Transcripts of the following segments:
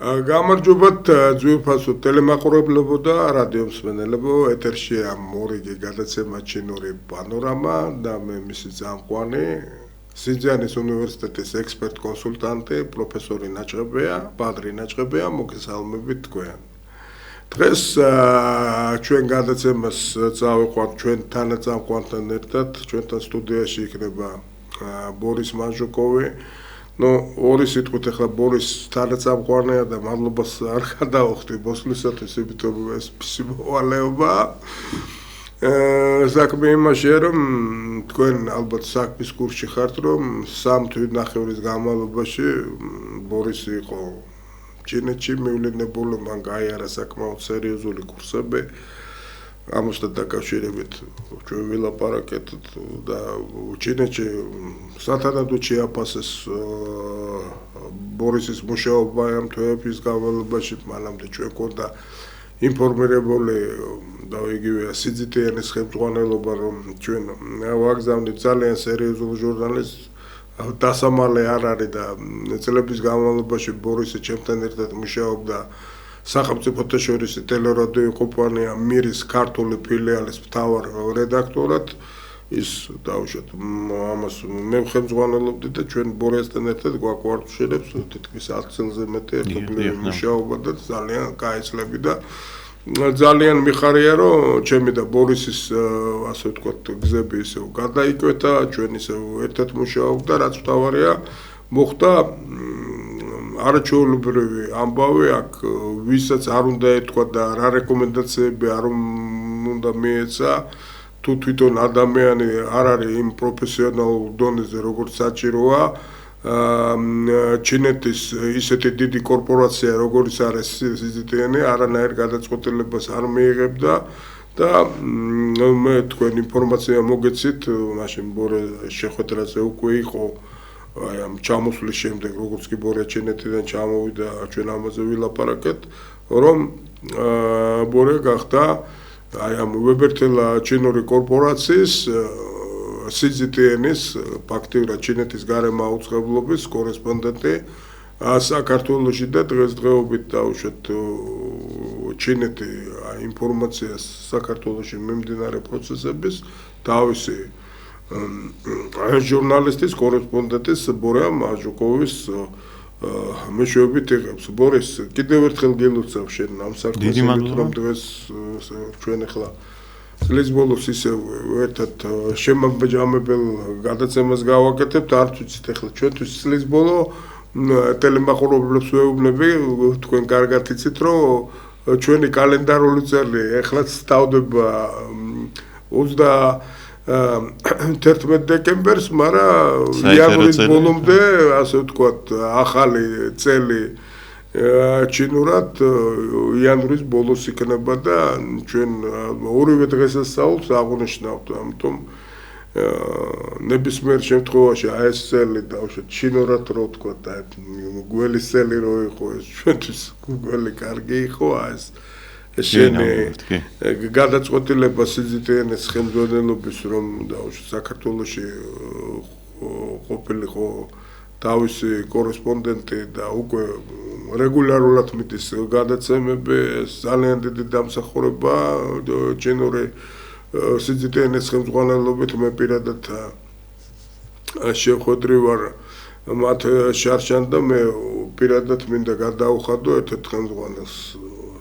გამარჯობათ ძვირფასო ტელემაყურებლებო და რადიო მსმენელებო, ეთერშია მორიგი გადაცემა ჩინური პანორამა და მე მისი წამყვანი სინძიანის უნივერსიტეტის ექსპერტ კონსულტანტი პროფესორი ნაჭყებია, პადრი ნაჭყებია, მოგესალმებით თქვენ. დღეს ჩვენ გადაცემას წავიყვანთ ჩვენ თანაწამყვანთან ერთად, ჩვენთან სტუდიაში იქნება ბორის მანჟუკოვი. ორი სიტყვით ახლა ბორის თანაწამყვანია და მადლობას არ გადავხდი მოსვლისათვის, იმიტომ ეს მოვალეობა. საქმე იმაშია, რომ თქვენ ალბათ საქმის კურსში ხართ, რომ 3 თვის ნახევრის განმავლობაში ბორისი იყო ჩინეთში მივლინებული, მან გაიარა საკმაოდ სერიოზული კურსები. ამასთან დაკავშირებით ჩვენ ვილაპარაკეთ და ჩინეთში სათანადოდ შეაფასეს ბორისის მუშაობა ამ თვეების განმავლობაში, მანამდე ჩვენ გვქონდა ინფორმირებული და იგივე სიძიტიანის ხელმძღვანელობა, რომ ჩვენ ვაგზავნით ძალიან სერიოზულ ჟურნალისტს, დასამალე არ არის და წლების განმავლობაში ბორისი ჩემთან ერთად მუშაობდა სახელმწიფოთა შორის ტელერადიო კომპანია მირის ქართული ფილიალის მთავარ რედაქტორად. ის დაუშვათ ამას მე ხელმძღვანელობდი და ჩვენ ბორისთან ერთად გვაკვარტშილებს თითქმის 10 წელზე მეტი ერთობლივი მუშაობა და ძალიან კაი წლები და ძალიან მიხარია, რომ ჩემი და ბორისის ასე ვთქვათ გზები ისევ გადაიკვეთა, ჩვენ ისევ ერთად მუშაობდა, რაც მთავარია მოხდა არაჩვეულებრივი ამბავი აქ, ვისაც არ უნდა ეთქვა და რა რეკომენდაციები არ უნდა მიეცა, თუ თვითონ ადამიანი არ არის იმ პროფესიონალურ დონეზე, როგორც საჭიროა, ჩინეთის ისეთი დიდი კორპორაცია, როგორც არის სიძიტიანი, არანაირ გადაწყვეტილებას არ მიიღებდა და მე თქვენ ინფორმაცია მოგეცით, მაშინ ბორე შეხვედრაზე უკვე იყო აი ამ ჩამოსვლის შემდეგ, როგორც კი ბორე ჩინეთიდან ჩამოვიდა, ჩვენ ამაზე ვილაპარაკეთ, რომ ბორე გახდა აი ამ ვებერთელა ჩინური კორპორაციის სიძიტიანის ფაქტიურად ჩინეთის გარემო აუწყებლობის კორესპონდენტი საქართველოში და დღესდღეობით დაუშვათ ჩინეთი ინფორმაციას საქართველოში მიმდინარე პროცესების თავისი ჟურნალისტის კორესპონდენტის ბორა მანჟუკოვის მეშვეობით იღებს. ბორის, კიდევ ერთხელ გილოცავ შენ ამ საქმეს, რომ დღეს ჩვენ ახლა წლის ბოლოს ისევ ერთად შემაჯამებელ გადაცემას გავაკეთებთ, არ ვიცით ახლა ჩვენთვის წლის ბოლო ტელემაყურებლებს ვეუბნები, თქვენ კარგად იცით, რომ ჩვენი კალენდარული წელი ახლაც თავდება 11 დეკემბერს, მაგრამ იანვრის ბოლომდე, ასე ვთქვათ, ახალი წელი ჩინურად იანვრის ბოლოს იქნება და ჩვენ ორივე დღესასწაულს აღნიშნავთ, ამიტომ ნებისმიერ შემთხვევაში აი ეს წელი დავუშვათ ჩინურად რო ვთქვათ, აი გველის წელი რო იყო ეს ჩვენთვის გველი კარგი იყო, აი ეს შენი გადაწყვეტილება სიძიტიანის ხელმძღვანელობის, რომ დავუშვათ საქართველოში ყოფილიყო თავისი კორესპონდენტი და უკვე რეგულარულად მიდის გადაცემები, ძალიან დიდი დამსახურება ჩინური სიძიტიანის ხელმძღვანელობით მე პირადად შეხვედრი ვარ მათ შარშან და მე პირადად მინდა გადავხადო ერთ-ერთ ხელმძღვანელს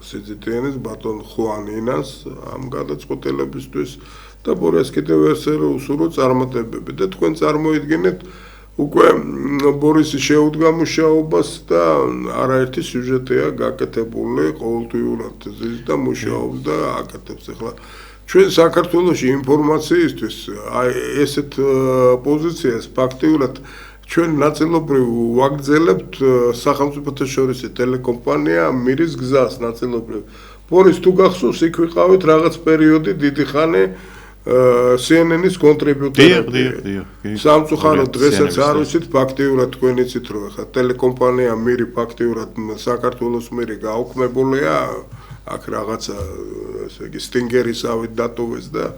სიძიტიანის ბატონ ხუანინას ამ გადაწყვეტილებისთვის და ბორეს კიდევ უსურო წარმატებები და თქვენ წარმოიდგინეთ უკვე ბორისი შეუდგა მუშაობას და არაერთი სიუჟეტია გაკეთებული ყოველთვიურად და მუშაობს და აკეთებს. ახლა ჩვენ საქართველოში ინფორმაციისთვის აი ესეთ პოზიციას ფაქტიურად ჩვენ ნაწილობრივ ვაგრძელებთ სახელმწიფოთა შორის ტელეკომპანია მირის გზას ნაწილობრივ. ბორის თუ გახსოვს, იქ ვიყავით რაღაც პერიოდი დიდი ხანი CNN-ის კონტრიბიუტორები. სამწუხაროდ დღესაც არ ვიცით ფაქტიურად თქვენ იცით, რომ ხა ტელეკომპანია მირი ფაქტიურად საქართველოს მირი გაუქმებულია, აქ რაღაცა ესე იგი სტინგერისავით დატოვეს და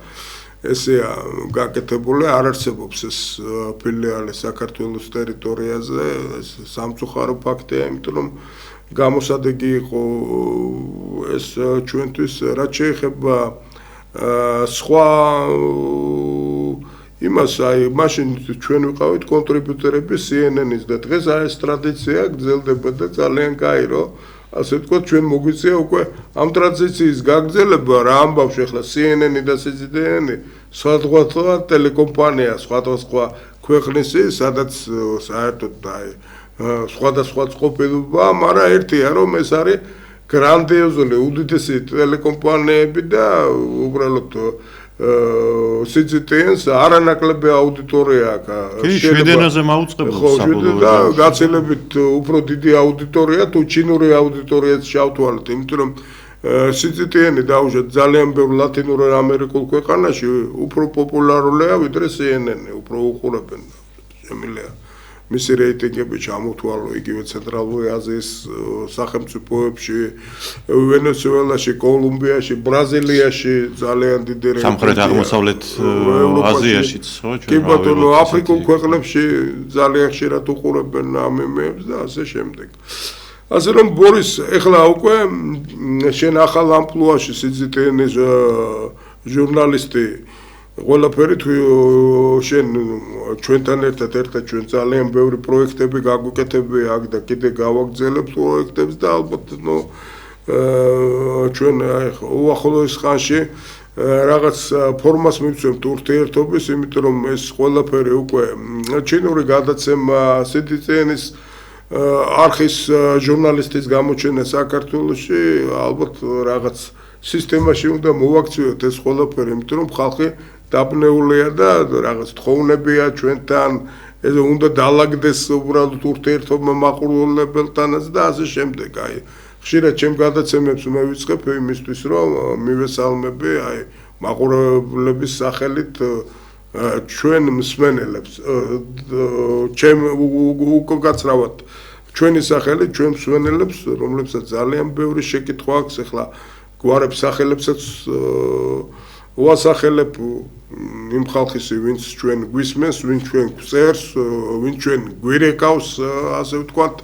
ესეა გაკეთებული, არ არსებობს ეს ფილიალი საქართველოს ტერიტორიაზე, ეს სამწუხარო ფაქტია, იმიტომ რომ გამოსადეგი იყო ეს ჩვენთვის, რაც შეეხება სხვა იმას, მაშინ ჩვენ ვიყავით კონტრიბიუტორები CNN-ის და დღეს ეს ტრადიცია გრძელდება და ძალიან კაი, რომ ასე ვთქვათ, ჩვენ მოგვიწია უკვე ამ ტრადიციის გაგრძელება, რა ამბავს ახლა CNN-ი და CGTN-ი, სხვადასხვა ტელეკომპანია, სხვადასხვა ქვეყნისი, სადაც საერთოდ სხვადასხვა წყობილობა, მაგრამ ერთია, რომ ეს არის გრანდიოზული უდიდესი ტელეკომპანიები და უბრალოდ CGTN-ს არანაკლები აუდიტორია აქვს. კი, შვედენაზე მაუწყებელს საბოლოოდ. და გაცილებით უფრო დიდი აუდიტორია თუ ჩინური აუდიტორიაც შავთვალეთ, იმიტომ რომ CGTN-ი დაუშვათ ძალიან ბევრ ლათინურ ამერიკულ ქვეყანაში უფრო პოპულარულია ვიდრე CNN-ი, უფრო უყურებენ. შემიძლია მისი რეიტინგები ჩამოთვალო იგივე ცენტრალური აზიის სახელმწიფოებში, ვენესუელაში, კოლუმბიაში, ბრაზილიაში ძალიან დიდი რეიტინგი. სამხრეთ აღმოსავლეთ აზიაშიც, ხო, ჩვენ. კი ბატონო, აფრიკულ ქვეყნებში ძალიან ხშირად უყურებენ ამ იმებს და ასე შემდეგ. ასე რომ ბორის, ეხლა უკვე შენ ახალ ამპლუაში CGTN-ის ჟურნალისტი ყველაფერი თუ შენ ჩვენთან ერთად ჩვენ ძალიან ბევრი პროექტები გაგვიკეთები აქ და კიდე გავაგრძელებთ პროექტებს და ალბათ ჩვენ უახლოეს ხანში რაღაც ფორმას მივცემთ ურთიერთობის, იმიტომ რომ ეს ყველაფერი უკვე ჩინური გადაცემა CGTN-ის არხის ჟურნალისტის გამოჩენა საქართველოში ალბათ რაღაც სისტემაში უნდა მოვაქციოთ ეს ყველაფერი, იმიტომ რომ ხალხი დაბნეულია და რაღაც თხოვნებია ჩვენთან, ეს უნდა დაალაგდეს უბრალოდ ურთიერთობა მაყურებელთანაც და ასე შემდეგ. ხშირად ჩემ გადაცემებს მე ვიწყებ იმისთვის, რომ მივესალმები მაყურებლების სახელით ჩვენ მსმენელებს, ჩემ უკაცრავად ჩვენი სახელით ჩვენ მსმენელებს, რომლებსაც ძალიან ბევრი შეკითხვა აქვს, ახლა გვარებს სახელებსაც ვასახელებ იმ ხალხის, ვინც ჩვენ გვისმენს, ვინც ჩვენ გვწერს, ვინც ჩვენ გვირეკავს, ასე ვთქვათ,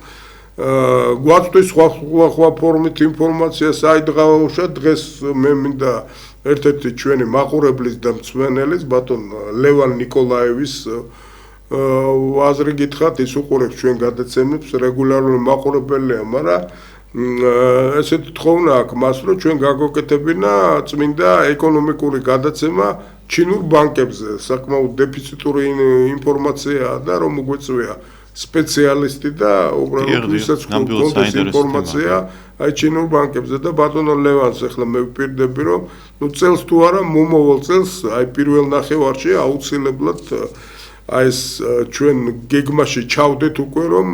გვაწვდის სხვა ფორმით ინფორმაცია საიდღაოშა. დღეს მე მინდა ერთ-ერთი ჩვენი მაყურებლის და მსმენელის, ბატონ ლევან ნიკოლაევის აზრი გითხრათ, ის უყურებს ჩვენ გადაცემებს, რეგულარული მაყურებელია, მაგრამ ესეთი თხოვნა აქვს მას, რომ ჩვენ გაგვეკეთებინა წმინდა ეკონომიკური გადაცემა ჩინურ ბანკებზე. საკმაოდ დეფიციტური ინფორმაციაა და რომ მოგვეწვია სპეციალისტი და უბრალოდ ვისაც გქონდეს ინფორმაცია ჩინურ ბანკებზე და ბატონო ლევანს ახლა მე ვპირდები, რომ წელს თუ არა მომავალ წელს პირველ ნახევარში აუცილებლად ეს ჩვენ გეგმაში ჩავდეთ უკვე, რომ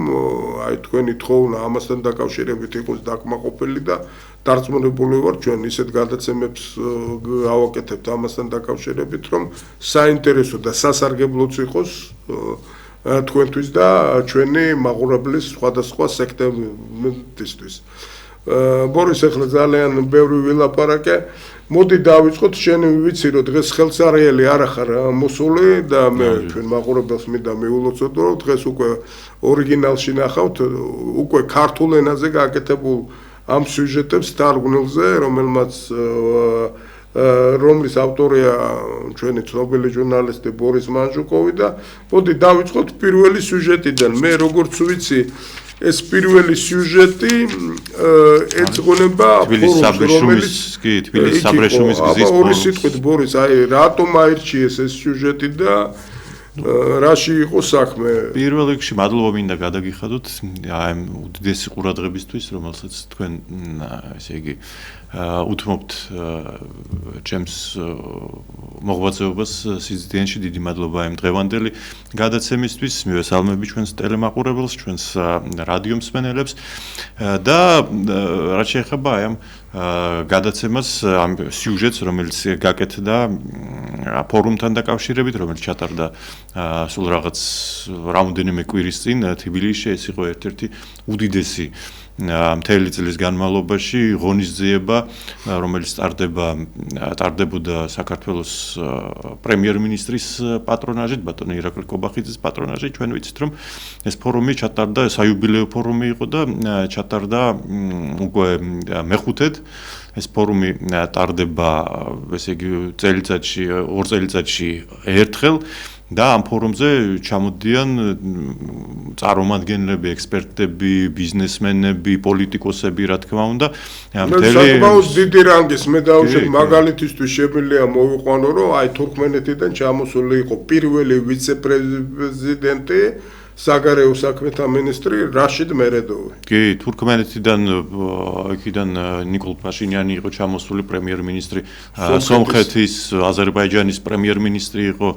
თქვენი თხოვნა ამასთან დაკავშირებით იყოს დაკმაყოფილი და დარწმუნებული ვარ, ჩვენ ისეთ გადაცემებს გავაკეთებთ ამასთან დაკავშირებით, რომ საინტერესო და სასარგებლოც იყოს თქვენთვის და ჩვენი მაყურებლის სხვადასხვა სექტემენტისთვის. ბორის, ახლა ძალიან ბევრი ვილაპარაკე. მოდი დავიწყოთ, შენ ვიცი, რომ დღეს ხელსარიელი არ ახარ მოსული და მე ჩვენ მაყურებელს მინდა მიულოცოთ, რომ დღეს უკვე ორიგინალში ნახავთ, უკვე ქართულ ენაზე გაკეთებულ ამ სიუჟეტებს თარგმნილზე, რომლის ავტორია ჩვენი ცნობილი ჟურნალისტი ბორის მანჟუკოვი და მოდი დავიწყოთ პირველი სიუჟეტიდან. მე როგორც ვიცი, ეს პირველი სიუჟეტი ეძღვნება თბილისის საბრეშუმის გზის ორი სიტყვით ბორის, რატომ აირჩიეს ეს სიუჟეტი და რაში იყო საქმე? პირველ რიგში მადლობა მინდა გადაგიხადოთ ამ უდიდესი ყურადღებისთვის, რომელსაც თქვენ ესე იგი უთმობთ ჩემს მოღვაწეობას CGTN-ში. დიდი მადლობა ამ დღევანდელი გადაცემისთვის. მივესალმები ჩვენს ტელემაყურებელს, ჩვენს რადიო მსმენელებს და რაც შეეხება ამ გადაცემას, ამ სიუჟეტს, რომელიც გაკეთდა ფორუმთან დაკავშირებით, რომელიც ჩატარდა სულ რაღაც რამოდენიმე კვირის წინ თბილისში. ეს იყო ერთ-ერთი უდიდესი მთელი წლის განმავლობაში ღონისძიება, რომელიც ტარდებოდა საქართველოს პრემიერ-მინისტრის პატრონაჟით, ბატონი ირაკლი კობახიძის პატრონაჟით. ჩვენ ვიცით, რომ ეს ფორუმი ჩატარდა, საიუბილეო ფორუმი იყო და ჩატარდა უკვე მეხუთედ. ეს ფორუმი ტარდება, ესე იგი, წელიწადში, ორ წელიწადში ერთხელ. და ამ ფორუმზე ჩამოდიან წარმომადგენლები, ექსპერტები, ბიზნესმენები, პოლიტიკოსები, რა თქმა უნდა. საკმაოდ დიდი რანგის მე დავუშვებ მაგალითისთვის შემიძლია მოვიყვანო, რომ აი თურქმენეთიდან ჩამოსული იყო პირველი ვიცე-პრეზიდენტი, საგარეო საქმეთა მინისტრი რაშიდ მერედოვი. კი, თურქმენეთიდან ნიკოლ პაშინიანი იყო ჩამოსული პრემიერ-მინისტრი, სომხეთის, აზერბაიჯანის პრემიერ-მინისტრი იყო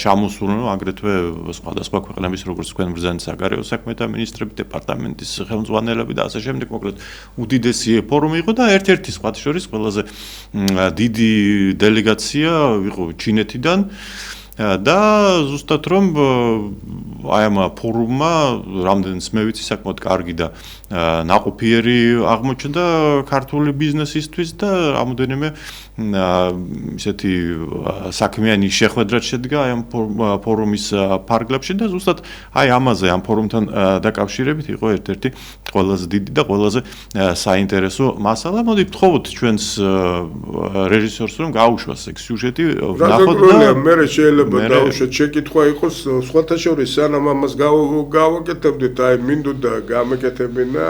ჩამოსული, აგრეთვე სხვადასხვა ქვეყნების, როგორც თქვენ ბრძანის საგარეო საქმეთა მინისტრები, დეპარტამენტის ხელმძღვანელები და ასე შემდეგ, მოკლედ უდიდესი ფორუმი იყო და ერთ-ერთი სხვათა შორის ყველაზე დიდი დელეგაცია იყო ჩინეთიდან. და ზუსტად რომ აი ამ ფორუმმა რამდენიც მე ვიცი საკმაოდ კარგი და ნაყოფიერი აღმოჩნდა ქართული ბიზნესისთვის და რამოდენიმე ისეთი საქმიანი შეხვედრა შედგა აი ამ ფორუმის ფარგლებში და ზუსტად აი ამაზე ამ ფორუმთან დაკავშირებით იყო ერთ-ერთი ყველაზე დიდი და ყველაზე საინტერესო მასალა. მოდით ვთხოვოთ ჩვენს რეჟისორს რომ გაუშვას ეგ სიუჟეტი ვნახოთ და მე შეიძლება დავუშვათ შეკითხვა იყოს სხვათა შორის სანამ ამას გავაკეთებდით აი მინდოდა გამეკეთებინა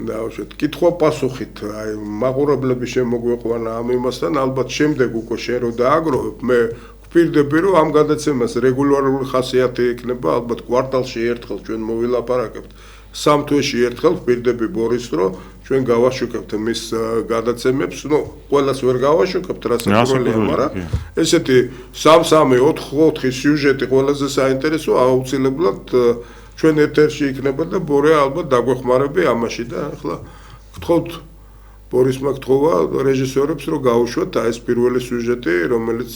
დავუშვათ კითხვა პასუხით აი მაყურებლები შემოგვიყვანა ამ იმასთან ალბათ შემდეგ უკვე შენ რო დააგროვებ მე ვფიქრდები რომ ამ გადაცემას რეგულარული ხასიათი ექნება ალბათ კვარტალში ერთხელ ჩვენ მოვილაპარაკებთ სამ თვეში ერთხელ ვფიქრდები ბორის რომ ჩვენ გავაშუქებთ მის გადაცემებს, ნუ ყველას ვერ გავაშუქებთ, რასაკვირველია, მაგრამ ესეთი 3-4 სიუჟეტი ყველაზე საინტერესო აუცილებლად ჩვენ ეთერში იქნება და ბორე ალბათ დაგვეხმარები ამაში და ახლა გთხოვთ ბორისმა გთხოვა რეჟისორებს რომ გაუშვათ ეს პირველი სიუჟეტი, რომელიც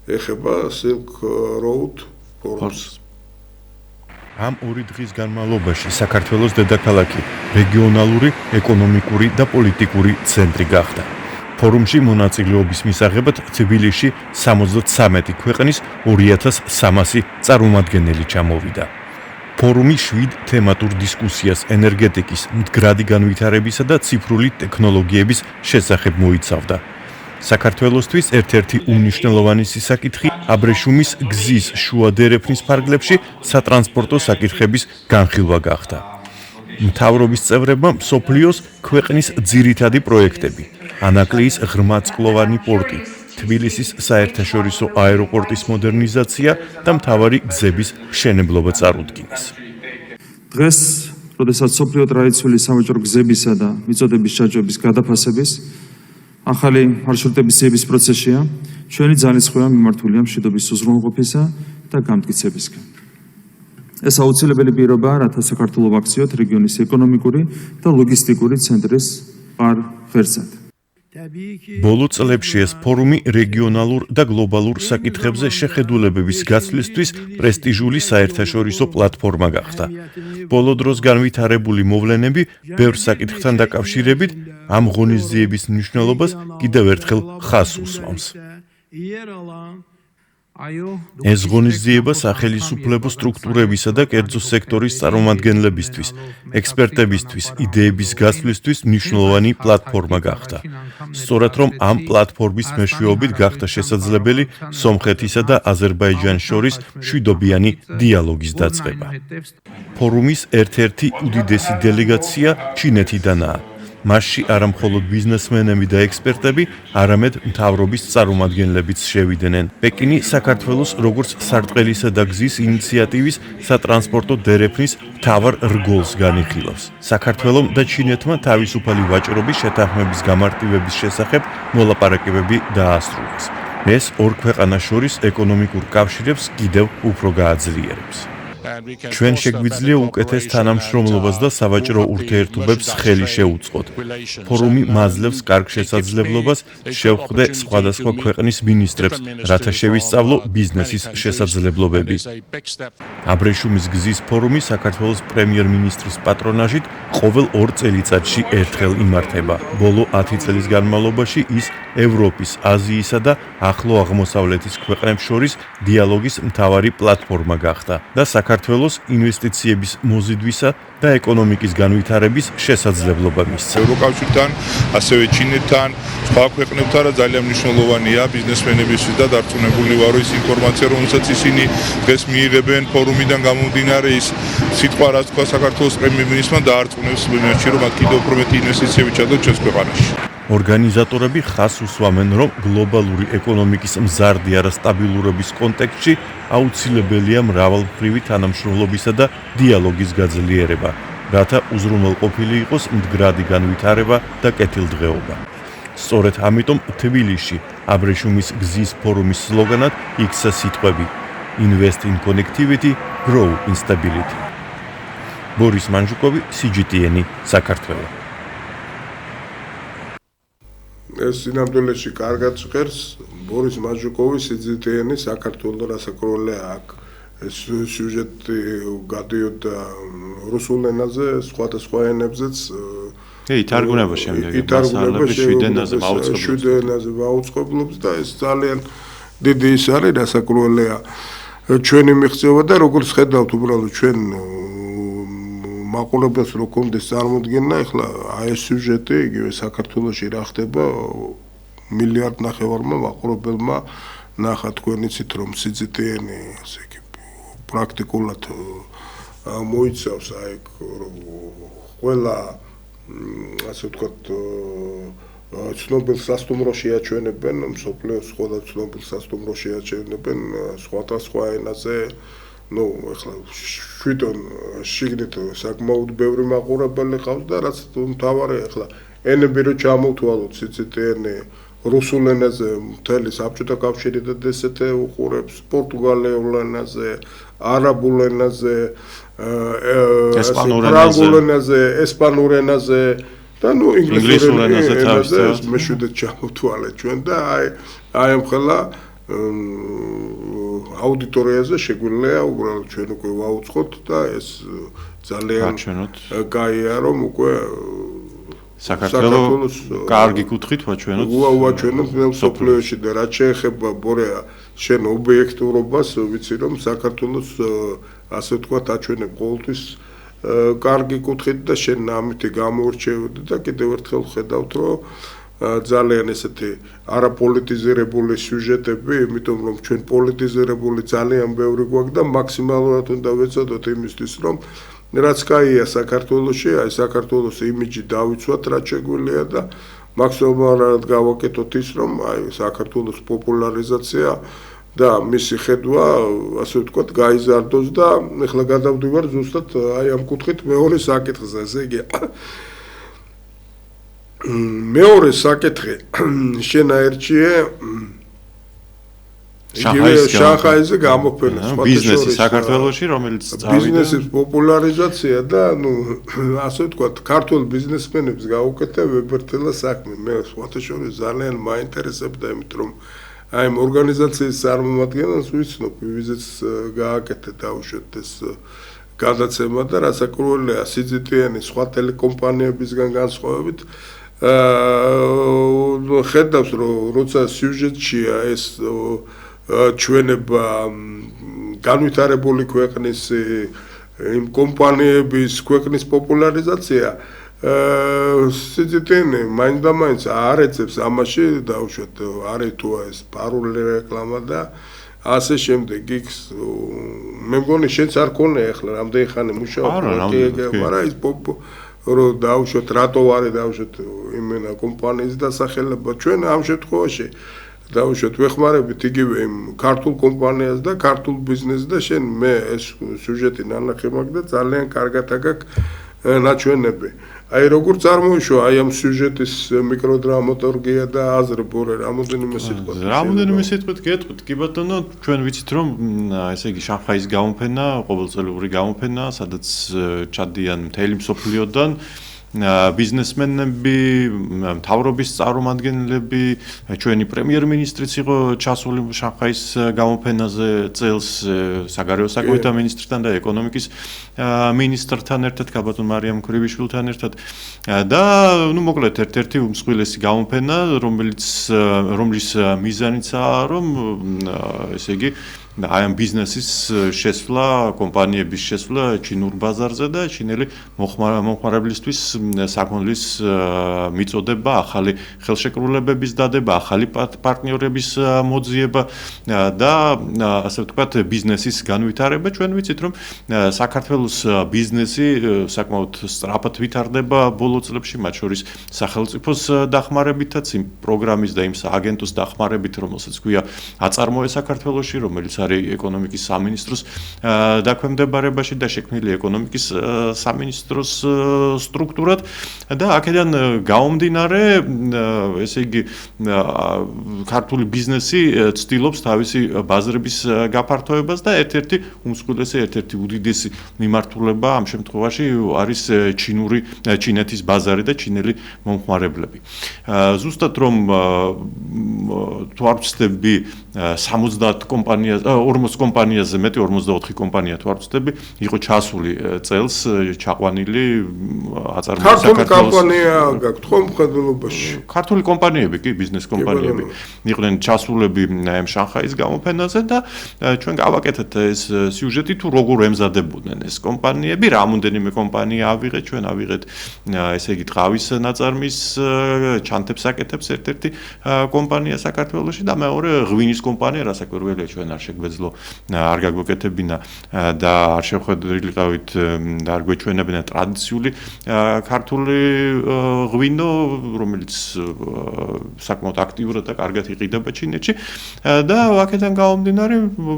ეხება Silk Road ფორუმს. ამ ორი დღის განმავლობაში საქართველოს დედაქალაქი რეგიონალური, ეკონომიკური და პოლიტიკური ცენტრი გახდა. ფორუმში მონაწილეობის მისაღებად თბილისში 73 ქვეყნის 2300 წარმომადგენელი ჩამოვიდა. ფორუმი 7 თემატურ დისკუსიას ენერგეტიკის, მდგრადი განვითარებისა და ციფრული ტექნოლოგიების შესახებ მოიცავდა. საქართველოსთვის ერთ-ერთი უმნიშვნელოვანესი საკითხი აბრეშუმის გზის შუა დერეფნის ფარგლებში სატრანსპორტო საკითხების განხილვა გახდა. მთავრობის წევრებმა მსოფლიოს ქვეყნის ძირითადი პროექტები, ანაკლიის ღრმაწყლოვანი პორტი, თბილისის საერთაშორისო აეროპორტის მოდერნიზაცია და მთავარი გზების მშენებლობა წარუდგინეს. დღეს, როდესაც მსოფლიო ტრადიციული სამოჭრო გზებისა და მიწოდების ჩაჭრების გადაფასების ახალი მარშრუტების ძიების პროცესია, ჩვენი ძალისხმევა მიმართულია მშვიდობის უზრუნველყოფისა და გამტკიცებისკენ. ეს აუცილებელი პირობაა, რათა საქართველო ვაქციოთ რეგიონის ეკონომიკური და ლოგისტიკური ცენტრის პარ ღერძად. ბოლო წლებში ეს ფორუმი რეგიონალურ და გლობალურ საკითხებზე შეხედულებების გაცვლისთვის პრესტიჟული საერთაშორისო პლატფორმა გახდა. ბოლო დროს განვითარებული მოვლენები ბევრ საკითხთან დაკავშირებით ამ ღონისძიების მნიშვნელობას კიდევ ერთხელ ხაზს უსვამს. ეს ღონისძიება სახელისუფლებო სტრუქტურებისა და კერძო სექტორის წარმომადგენლებისთვის, ექსპერტებისთვის, იდეების გაცვლისთვის მნიშვნელოვანი პლატფორმა გახდა. სწორად რომ ამ პლატფორმის მეშვეობით გახდა შესაძლებელი სომხეთისა და აზერბაიჯანის შორის მშვიდობიანი დიალოგის დაწყება. ფორუმის ერთ-ერთი უდიდესი დელეგაცია ჩინეთიდანაა. მასში არა მხოლოდ ბიზნესმენები და ექსპერტები, არამედ მთავრობის წარმომადგენლებიც შევიდნენ. პეკინი საქართველოს როგორც სარტყელისა და გზის ინიციატივის სატრანსპორტო დერეფნის მთავარ რგოლს განიხილავს. საქართველომ და ჩინეთმა თავისუფალი ვაჭრობის შეთანხმების გამარტივების შესახებ მოლაპარაკებები დაასრულეს. ეს ორ ქვეყანას შორის ეკონომიკურ კავშირებს კიდევ უფრო გააძლიერებს. ჩვენ შეგვიძლია უკეთეს თანამშრომლობას და სავაჭრო ურთიერთობებს ხელი შეუწყოთ. ფორუმი მაძლევს კარგ შესაძლებლობას შევხვდე სხვადასხვა ქვეყნის მინისტრებს, რათა შევისწავლო ბიზნესის შესაძლებლობები. აბრეშუმის გზის ფორუმი საქართველოს პრემიერ-მინისტრის პატრონაჟით ყოველ 2 წელიწადში ერთხელ იმართება. ბოლო 10 წელის განმავლობაში ის ევროპის, აზიისა და ახლო აღმოსავლეთის ქვეყნებს შორის დიალოგის მთავარი პლატფორმა გახდა და საქართველოს ინვესტიციების მოზიდვისა და ეკონომიკის განვითარების შესაძლებლობა მისცა. ევროკავშირთან, ასევე ჩინეთთან, სხვა ქვეყნებთან რა ძალიან მნიშვნელოვანია ბიზნესმენებისთვის და დარწმუნებული ვარ, რომ ის ინფორმაცია, რომელსაც ისინი დღეს მიიღებენ ფორუმიდან გამომდინარე, ის სიტყვა რაც თქვა საქართველოს პრემიერ-მინისტრმა დაარწმუნებს იმაში, რომ მათ კიდევ უფრო მეტი ინვესტიციები ჩადოთ ჩვენს ქვეყანაში. ორგანიზატორები ხაზს უსვამენ, რომ გლობალური ეკონომიკის მზარდი არასტაბილურობის კონტექსტში აუცილებელია მრავალმხრივი თანამშრომლობისა და დიალოგის გაძლიერება, რათა უზრუნველყოფილი იყოს მდგრადი განვითარება და კეთილდღეობა. სწორედ ამიტომ თბილისში აბრეშუმის გზის ფორუმის სლოგანად იქცა სიტყვები Invest in connectivity, grow in stability. ბორის მანჯუკოვი, CGTN, საქართველო. ეს სინამდვილეში კარგად ჟღერს ბორის მანჯუკოვი, CGTN, საქართველოს რასაკროლია აქ. ეს სიუჟეტი გადიოდა რუსულ ენაზე, სხვადასხვა ენებზეც. ითარგმნება შემდეგ მასალები 7 ენაზე მაუწყებლობს. 7 ენაზე მაუწყებლობს და ეს ძალიან დიდი ის არის რასაკროლია ჩვენი მიღწევა და როგორც ხედავთ უბრალოდ ჩვენ მაყურებელს რო კონდეს წარმოდგენა, ეხლა აი ეს სიუჟეტი იგივე საქართველოში რა ხდება მილიარდ ნახევარმა მაყურებელმა ნახა თქვენ იცით რომ CGTN ასე იგი პრაქტიკულად მოიცავს აი ყველა ასე ვთქვათ ცნობილ სასტუმროში აჩვენებენ მსოფლიოს ყველა ცნობილ სასტუმროში აჩვენებენ სხვადასხვა ენაზე ну ეხლა შვიდონ შიგნით საკმაოდ ბევრი მაყურებელი ყავს და რაც მთავარი ეხლა ენები რო ჩამოვთვალოთ CGTN რუსულ ენაზე მთელი საბჭოთა კავშირი და DST უყურებს პორტუგალიურ ენაზე არაბულ ენაზე ესპანურ ენაზე ესპანურ ენაზე და ну ინგლისურ ენაზე თავისთავად მეშვიდე ჩამოვთვალეთ ჩვენ და აი ამ ხელა აუდიტორიაზე შეგვიძლია უბრალოდ ჩვენ უკვე ვაუწყოთ და ეს ძალიან კაია რომ უკვე საქართველოს კარგი კუთხით ვაჩვენოთ ვაჩვენოთ მსოფლიოში და რაც შეეხება ბორეა შენ ობიექტურობას ვიცი რომ საქართველოს ასე ვთქვათ აჩვენებ ყოველთვის კარგი კუთხით და შენ ამითი გამოურჩევდი და კიდევ ერთხელ ხედავთ რომ ძალიან ესეთი არაპოლიტიზირებული სიუჟეტები, იმიტომ რომ ჩვენ პოლიტიზირებული ძალიან ბევრი გვაქვს და მაქსიმალურად უნდა ვეცადოთ იმისთვის, რომ რაც კაია საქართველოში, აი საქართველოს იმიჯი დავიცვათ, რაც შეგვიძლია და მაქსიმალურად გავაკეთოთ ის, რომ აი საქართველოს პოპულარიზაცია და მისი ხედვა, ასე ვთქვათ, გაიზარდოს და ეხლა გადავდივარ ზუსტად აი ამ კუთხით მეორე საკითხზე, ესე იგი მეორე საკითხი შენ აერჩიე შანხაიზე გამოფენა ბიზნესი საქართველოში რომელიც წავიდა ბიზნესის პოპულარიზაცია და ნუ ასე ვთქვათ ქართულ ბიზნესმენებს გაუკეთე ვებერთელა საქმე მე სხვათა შორის ძალიან მაინტერესებდა იმიტომ რომ აი ამ ორგანიზაციის წარმომადგენელს ვიცნობ ვიზიც გააკეთე დაუშვათ ეს გადაცემა და რასაკურველია CGTN სხვა ტელეკომპანიებისგან განსხვავებით ხედავს რომ როცა სიუჟეტშია ეს ჩვენება განვითარებული ქვეყნის იმ კომპანიების ქვეყნის პოპულარიზაცია CGTN მაინც და მაინც არ ეწევს ამაში დაუშვათ არის თუ ეს პარული რეკლამა და ასე შემდეგ იქს მე მგონი შენც არ ქონია ახლა რამდენი ხანი მუშაობ მაგრამ ის რომ დაუშვათ რატო არის დაუშვათ იმენა კომპანიის დასახელება ჩვენ ამ შემთხვევაში დაუშვათ ვეხმარებით იგივე იმ ქართულ კომპანიას და ქართულ ბიზნესს და შენ მე ეს სიუჟეტი ნანახი მაქვს და ძალიან კარგად აგაკ ნაჩვენები. აი როგორ წარმოიშვა აი ამ სიუჟეტის მიკროდრამატურგია და აზრბორე რამოდენიმე სიტყვით. რამოდენიმე სიტყვით გეტყვით, კი ბატონო, ჩვენ ვიცით რომ ესე იგი შანხაის გამოფენა, ყოველწლიური გამოფენა, სადაც ჩადიან მთელი მსოფლიოდან ბიზნესმენები, მთავრობის წარმომადგენლები, ჩვენი პრემიერ-მინისტრიც იყო ჩასული შანხაის გამოფენაზე წელს საგარეო საქმეთა მინისტრთან და ეკონომიკის მინისტრთან ერთად, გაბატონ მარიამ ქურივიშვილთან ერთად და მოკლედ ერთ-ერთი უმსხვილესი გამოფენა, რომლის მიზანიცაა რომ ესე იგი აი ამ ბიზნესის შესვლა, კომპანიების შესვლა ჩინურ ბაზარზე და ჩინელი მომხმარებლისთვის საქონლის მიწოდება, ახალი ხელშეკრულებების დადება, ახალი პარტნიორების მოძიება და ასე ვთქვათ, ბიზნესის განვითარება. ჩვენ ვიცით, რომ საქართველოს ბიზნესი საკმაოდ სწრაფად ვითარდება ბოლო წლებში, მათ შორის სახელმწიფოს დახმარებითაც, იმ პროგრამის და იმ სააგენტოს დახმარებით, რომელსაც ქვია აწარმოე საქართველოში, რომელიც არის ეკონომიკის სამინისტროს დაქვემდებარებაში და შექმნილი ეკონომიკის სამინისტროს სტრუქტურად და აქედან გამომდინარე, ესე იგი ქართული ბიზნესი ცდილობს თავისი ბაზრების გაფართოებას და ერთ-ერთი უმსხვილესი, ერთ-ერთი უდიდესი მიმართულება ამ შემთხვევაში არის ჩინეთის ბაზარი და ჩინელი მომხმარებლები. ზუსტად რომ თუ არ ვცდები 70 კომპანია 40 კომპანიაზე მეტი 44 კომპანია თუ არ ვცდები, იყო ჩასული წელს ჩაყვანილი აწარმოების საქართველოს კომპანია გაქვთ ხო მხედველობაში? ქართული კომპანიები კი, ბიზნეს კომპანიები იყვნენ ჩასულები ამ შანხაის გამოფენაზე და ჩვენ გავაკეთეთ ეს სიუჟეტი თუ როგორ ემზადებოდნენ ეს კომპანიები, რამოდენიმე კომპანია ავიღეთ, ჩვენ ავიღეთ ესე იგი ტყავის ნაწარმის ჩანთებს აკეთებს ერთ-ერთი კომპანია საქართველოში და მეორე ღვინის კომპანია, რასაკვირველია ჩვენ არ შეგვეძლო არ გაგვეკეთებინა და არ შევხედრილიყავით და არ გვეჩვენებინა ტრადიციული ქართული ღვინო, რომელიც საკმაოდ აქტიურად და კარგად იყიდება ჩინეთში და აქედან გამომდინარე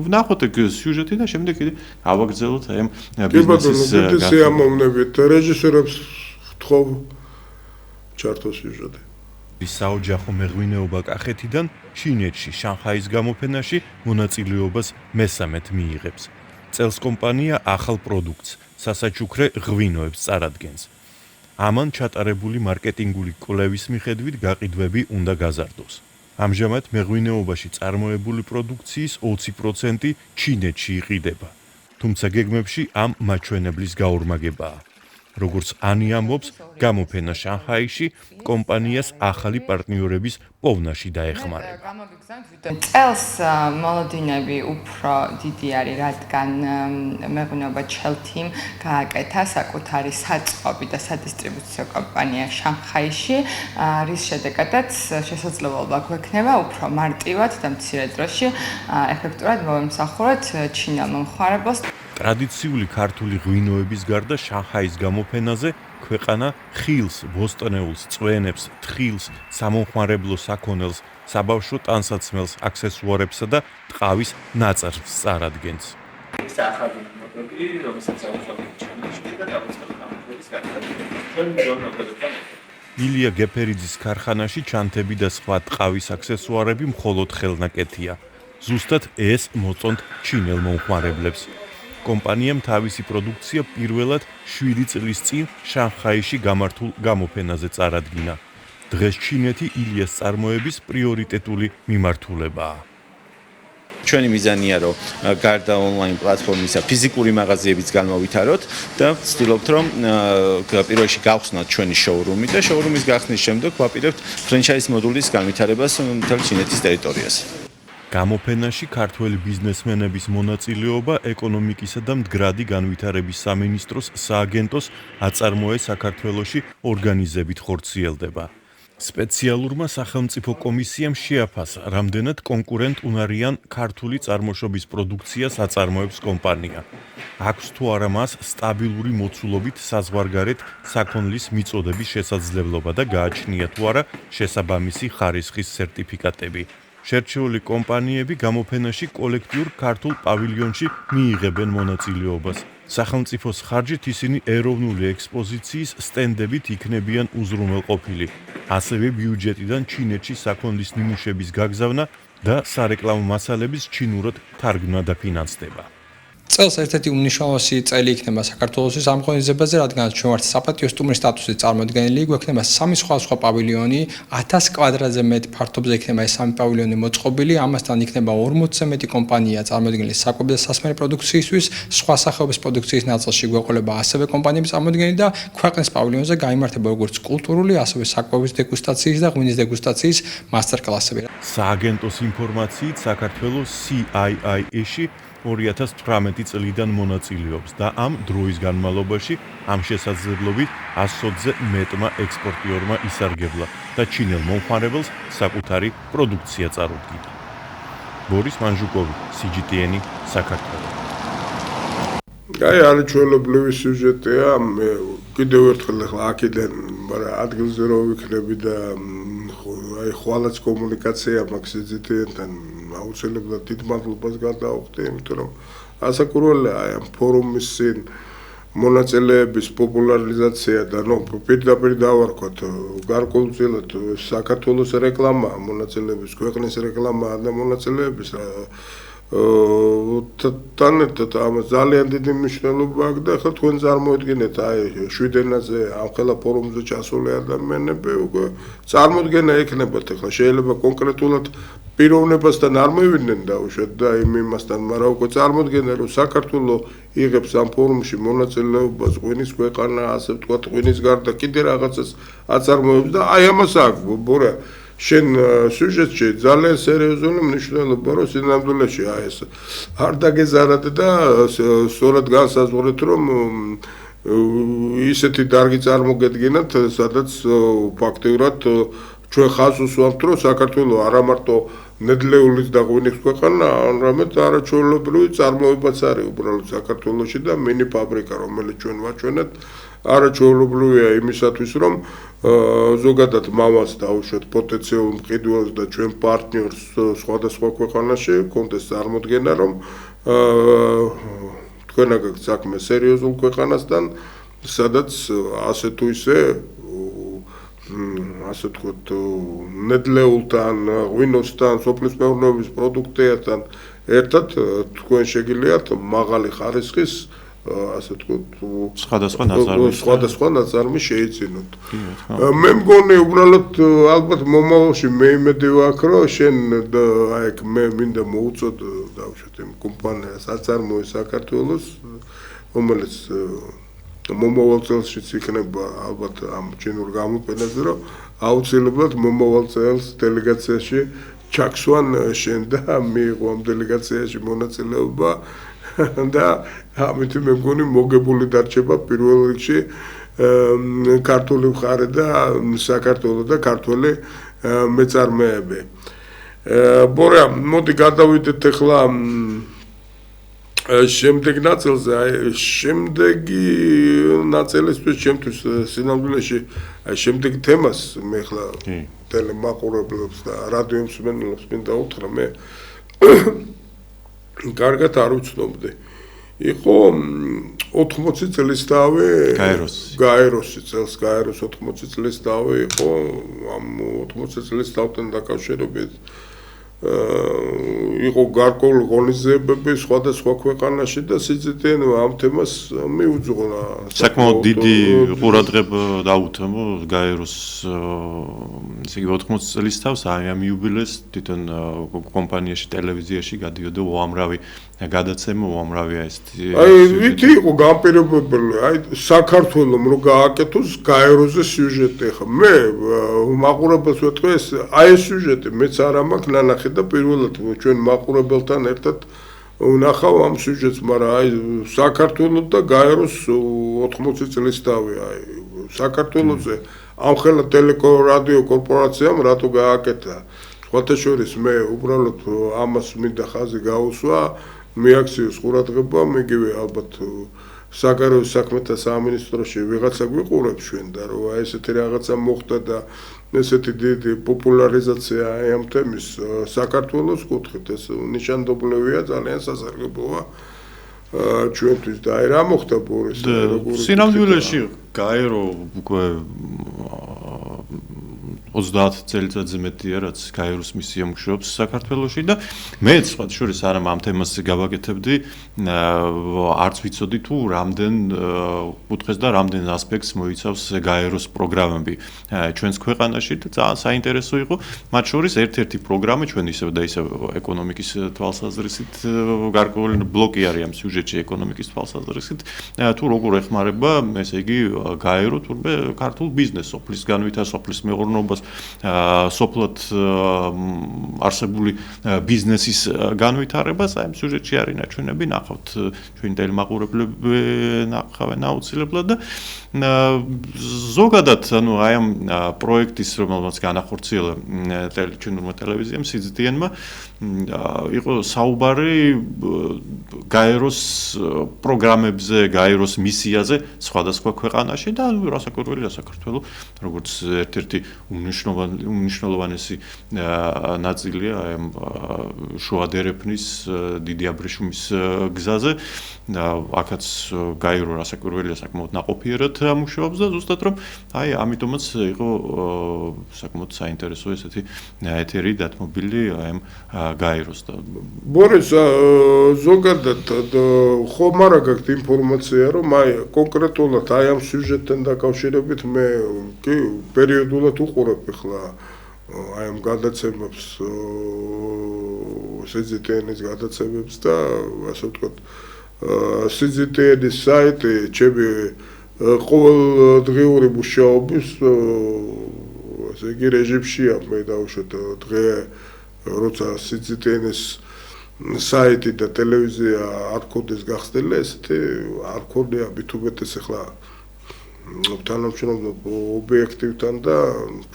ვნახოთ ეგ სიუჟეტი და შემდეგ კიდე გავაგრძელოთ აი ამ ბიზნესის სიამოვნებით რეჟისორებს ვთხოვ ჩართო სიუჟეტი. საოჯახო მეღვინეობა კახეთიდან ჩინეთში შანხაის გამოფენაში მონაწილეობას მესამედ მიიღებს. წელს კომპანია ახალ პროდუქტს, სასაჩუქრე ღვინოებს წარადგენს. ამან ჩატარებული მარკეტინგული კვლევის მიხედვით გაყიდვები უნდა გაზარდოს. ამჟამად მეღვინეობაში წარმოებული პროდუქციის 20% ჩინეთში იყიდება. თუმცა გეგმებში ამ მაჩვენებლის გაორმაგებაა. როგორც ანი ამბობს, გამოფენა შანხაიში კომპანიას ახალი პარტნიორების პოვნაში დაეხმარება. წელს მოლოდინები უფრო დიდი არის, რადგან მეღვინეობა ჩელთიმ გააკეთა საკუთარი საწყობი და სადისტრიბუციო კომპანია შანხაიში, რის შედეგადაც შესაძლებლობა გვექნება უფრო მარტივად და მცირე დროში ეფექტურად მოვემსახუროთ ჩინელ მომხმარებელს. ტრადიციული ქართული ღვინოების გარდა შანხაის გამოფენაზე ქვეყანა ხილს, ბოსტნეულს, წვენებს, თხილს, სამომხმარებლო საქონელს, საბავშვო ტანსაცმელს, აქსესუარებსა და ტყავის ნაწარმს წარადგენს. ილია გეფერიძის ქარხანაში ჩანთები და სხვა ტყავის აქსესუარები მხოლოდ ხელნაკეთია. ზუსტად ეს მოწონთ ჩინელ მომხმარებლებს. კომპანიამ თავისი პროდუქცია პირველად 7 წლის წინ შანხაიში გამართულ გამოფენაზე წარადგინა. დღეს ჩინეთი ილიას წარმოების პრიორიტეტული მიმართულებაა. ჩვენი მიზანია რომ გარდა ონლაინ პლატფორმისა ფიზიკური მაღაზიებიც განმოვითაროთ და ვცდილობთ რომ პირველში გავხსნათ ჩვენი შოურუმი და შოურუმის გახსნის შემდეგ ვაპირებთ ფრენჩაიზ მოდულის განვითარებას მთელ ჩინეთის ტერიტორიაზე. გამოფენაში ქართველი ბიზნესმენების მონაწილეობა ეკონომიკისა და მდგრადი განვითარების სამინისტროს სააგენტოს აწარმოე საქართველოში ორგანიზებით ხორციელდება. სპეციალურმა სახელმწიფო კომისიამ შეაფასა, რამდენად კონკურენტუნარიან ქართული წარმოშობის პროდუქციას აწარმოებს კომპანია. აქვს თუ არა მას სტაბილური მოცულობით საზღვარგარეთ საქონლის მიწოდების შესაძლებლობა და გააჩნია თუ არა შესაბამისი ხარისხის სერტიფიკატები. შერჩეული კომპანიები გამოფენაში კოლექტიურ ქართულ პავილიონში მიიღებენ მონაწილეობას. სახელმწიფოს ხარჯით ისინი ეროვნული ექსპოზიციის სტენდებით იქნებიან უზრუნველყოფილი. ასევე ბიუჯეტიდან ჩინეთში საქონლის ნიმუშების გაგზავნა და სარეკლამო მასალების ჩინურად თარგმნა და ფინანსდება. წელს ერთ-ერთი უმნიშვნელოვანესი წელი იქნება საქართველოსთვის ამ ღონისძიებაზე, რადგან ჩვენ ვართ საპატიო სტუმრის სტატუსით წარმოდგენილი, გვექნება სამი სხვადასხვა პავილიონი, 1000 კვადრატზე მეტ ფართობზე იქნება ეს სამი პავილიონი მოწყობილი, ამასთან იქნება 40-ზე მეტი კომპანია წარმოდგენილი საკვები და სასმელი პროდუქციისთვის, სხვა სახეობის პროდუქციის ნაწილში გვეყოლება ასევე კომპანიების წარმოდგენილი და ქვეყნის პავილიონზე გაიმართება როგორც კულტურული, ასევე საკვების დეგუსტაციის და ღვინის დეგუსტაციის მასტერ-კლასები. სააგენტოს ინფორმაციით, საქართველოს CII-ში 2018 წლიდან მონაწილეობს და ამ დროის განმავლობაში ამ შესაძლებლობით 100-ზე მეტმა ექსპორტიორმა ისარგებლა და ჩინელ მომხმარებელს საკუთარი პროდუქცია წარუდგინა. ბორის მანჟუკოვი, CGTN, საქართველო. აი, არაჩვეულებრივი სიუჟეტია, მე კიდევ ერთხელ ახლა აქედან, მაგრამ ადგილზე რო ვიქნები და აი ხვალაც კომუნიკაცია მაქვს CGTN-თან აუცილებლად დიდ მადლობას გადავხდი, იმიტომ რომ ასაკურველია აი ამ ფორუმის წინ მონაწილეების პოპულარიზაცია და პირდაპირ დავარქვათ გარკვეულწილად საქართველოს რეკლამა, მონაწილეების ქვეყნის რეკლამა და მონაწილეების თანერთად ამას ძალიან დიდი მნიშვნელობა აქვს და ახლა თქვენ წარმოედგინეთ აი 7 ენაზე ამ ხელა ფორუმზე ჩასული ადამიანები უკვე წარმოდგენა ექნებათ ახლა შეიძლება კონკრეტულად პიროვნებასთან არ მივიდნენ დაუშვათ და იმ იმასთან, მაგრამ უკვე წარმოდგენა რომ საქართველოს იღებს ამ ფორუმში მონაწილეობას ღვინის ქვეყანა, ასე ვთქვათ, ღვინის გარდა კიდე რაღაცას აწარმოებს და აი ამას აქვს ბორა შენ სიუჟეტში ძალიან სერიოზული მნიშვნელობა რომ სინამდვილეში აი ეს არ დაგეზარდ და სწორად განსაზღვრეთ რომ ისეთი დარგი წარმოგედგინათ სადაც ფაქტიურად ჩვენ ხაზს უსვამთ რომ საქართველოს არა მარტო ნედლეულის და ღვინის ქვეყანა, არამედ არაჩვეულებრივი წარმოებაც არის უბრალოდ საქართველოში და მინი ფაბრიკა რომელიც ჩვენ ვაჩვენებთ არაჩვეულებრივია იმისათვის რომ ზოგადად მამას დაუშვათ პოტენციალურ მყიდველს და ჩვენ პარტნიორს სხვადასხვა ქვეყანაში კონდეს წარმოდგენა რომ თქვენ აგაქვთ საქმე სერიოზულ ქვეყანასთან სადაც ასე თუ ისე ასე თქვათ ნედლეულთან, ღვინოსთან, სოფლის მეურნეობის პროდუქტებთან ერთად თქვენ შეგიძლიათ მაღალი ხარისხის ასე თქვათ სხვადასხვა ნაწარმი შეიძინოთ. მე მგონი უბრალოდ ალბათ მომავალში მე იმედი ვაქვს რომ შენ აი მე მინდა მოუწოდ დავუშვათ იმ კომპანიას აწარმოე საქართველოს რომელიც მომავალ წელშიც იქნება ალბათ ამ ჩინურ გამოფენაზე რომ აუცილებლად მომავალ წელს დელეგაციაში ჩაქსვან შენ და მიიღო ამ დელეგაციაში მონაწილეობა და ამით მე მგონი მოგებული დარჩება პირველ რიგში ქართული მხარე და საქართველოს და ქართველი მეწარმეები. ბორა, მოდი გადავიდეთ ახლა შემდეგ ნაწილზე, აი შემდეგი ნაწილისთვის ჩემთვის სინამდვილეში აი შემდეგი თემას მე ხლა ტელემაყურებლებს და რადიო მსმენელებს მინდა უთხრა მე კარგად არ ვცნობდი. იყო 80 წლის თავი გაეროსი წელს გაეროს 80 წლის თავი იყო ამ 80 წლის თავთან დაკავშირებით იყო გარკვეული ღონისძიებები სხვადასხვა ქვეყანაში და CGTN ამ თემას მიუძღვნა. საკმაოდ დიდი ყურადღება დაუთმო გაეროს ესე იგი 80 წლის თავს აი ამ იუბილეს თვითონ კომპანიაში ტელევიზიაში გადიოდა უამრავი გადაცემა უამრავია ეს აი ვითი იყო განპირობებელი აი საქართველოს რო გააკეთოს გაეროზე სიუჟეტი ხა მე მაყურებელს ვეთქვი ეს აი ეს სიუჟეტი მეც არ მაქვს ნანახი და პირველად ჩვენ მაყურებელთან ერთად ვნახავ ამ სიუჟეტს, მაგრამ აი საქართველოს და გაეროს 80 წლის თავი აი საქართველოზე ამ ხელა ტელეკორადიო კორპორაციამ რატო გააკეთა. სხვათა შორის მე უბრალოდ ამას მინდა ხაზი გაუსვა, მიაქციოს ყურადღება, მიგივე ალბათ საგარეო საქმეთა სამინისტროში ვიღაცა გვიყურებს ჩვენ და რომ აი ესეთი რაღაცა მოხდა და ესეთი დიდი პოპულარიზაცია აი ამ თემის საქართველოს კუთხით ეს ნიშანდობლივია ძალიან სასარგებლოა ჩვენთვის და აი რა მოხდა ბორის როგორი სინამდვილეში გაერო უკვე 30 წელიწადზე მეტია რაც გაეროს მისია მუშაობს საქართველოში და მეც სხვა შორის არა ამ თემას გავაკეთებდი არც ვიცოდი თუ რამდენ კუთხეს და რამდენ ასპექტს მოიცავს გაეროს პროგრამები ჩვენს ქვეყანაში და ძალიან საინტერესო იყო მათ შორის ერთ-ერთი პროგრამა ჩვენ ისევ და ისევ ეკონომიკის თვალსაზრისით გარკვეული ბლოკი არის ამ სიუჟეტში ეკონომიკის თვალსაზრისით თუ როგორ ეხმარება ესე იგი გაერო თურმე ქართულ ბიზნესს სოფლის განვითარებას სოფლის მეურნეობას სოფლად არსებული ბიზნესის განვითარებას აი ამ სიუჟეტში არის ნაჩვენები ნახავთ ჩვენი ტელემაყურებლები ნახავენ აუცილებლად და ზოგადად ანუ აი ამ პროექტის რომელმაც განახორციელა ჩვენურმა ტელევიზიამ CGTN-მა იყო საუბარი გაეროს პროგრამებზე გაეროს მისიაზე სხვადასხვა ქვეყანაში და რასაკვირველია საქართველო როგორც ერთ-ერთი უმნიშვნელოვანესი ნაწილია აი ამ შუა დერეფნის დიდი აბრეშუმის გზაზე და აქაც გაერო რასაკვირველია საკმაოდ ნაყოფიერად მუშაობს და ზუსტად რომ აი ამიტომაც იყო საკმაოდ საინტერესო ესეთი ეთერი დათმობილი აი ამ გაეროს და ბორის ზოგადად ხომ არა გაქვთ ინფორმაცია რომ აი კონკრეტულად აი ამ სიუჟეტთან დაკავშირებით მე კი პერიოდულად უყურებ ახლა აი ამ გადაცემებს CGTN-ის გადაცემებს და ასე ვთქვათ CGTN-ის საიტი ჩემი ყოველდღიური მუშაობის ესე იგი რეჟიმშია მე დავუშვათ დღე როცა CGTN-ის საიტი და ტელევიზია არ ქონდეს გახსნილი ესეთი არ ქონია მithumetes ახლა თანამშრომლობ ობიექტივთან და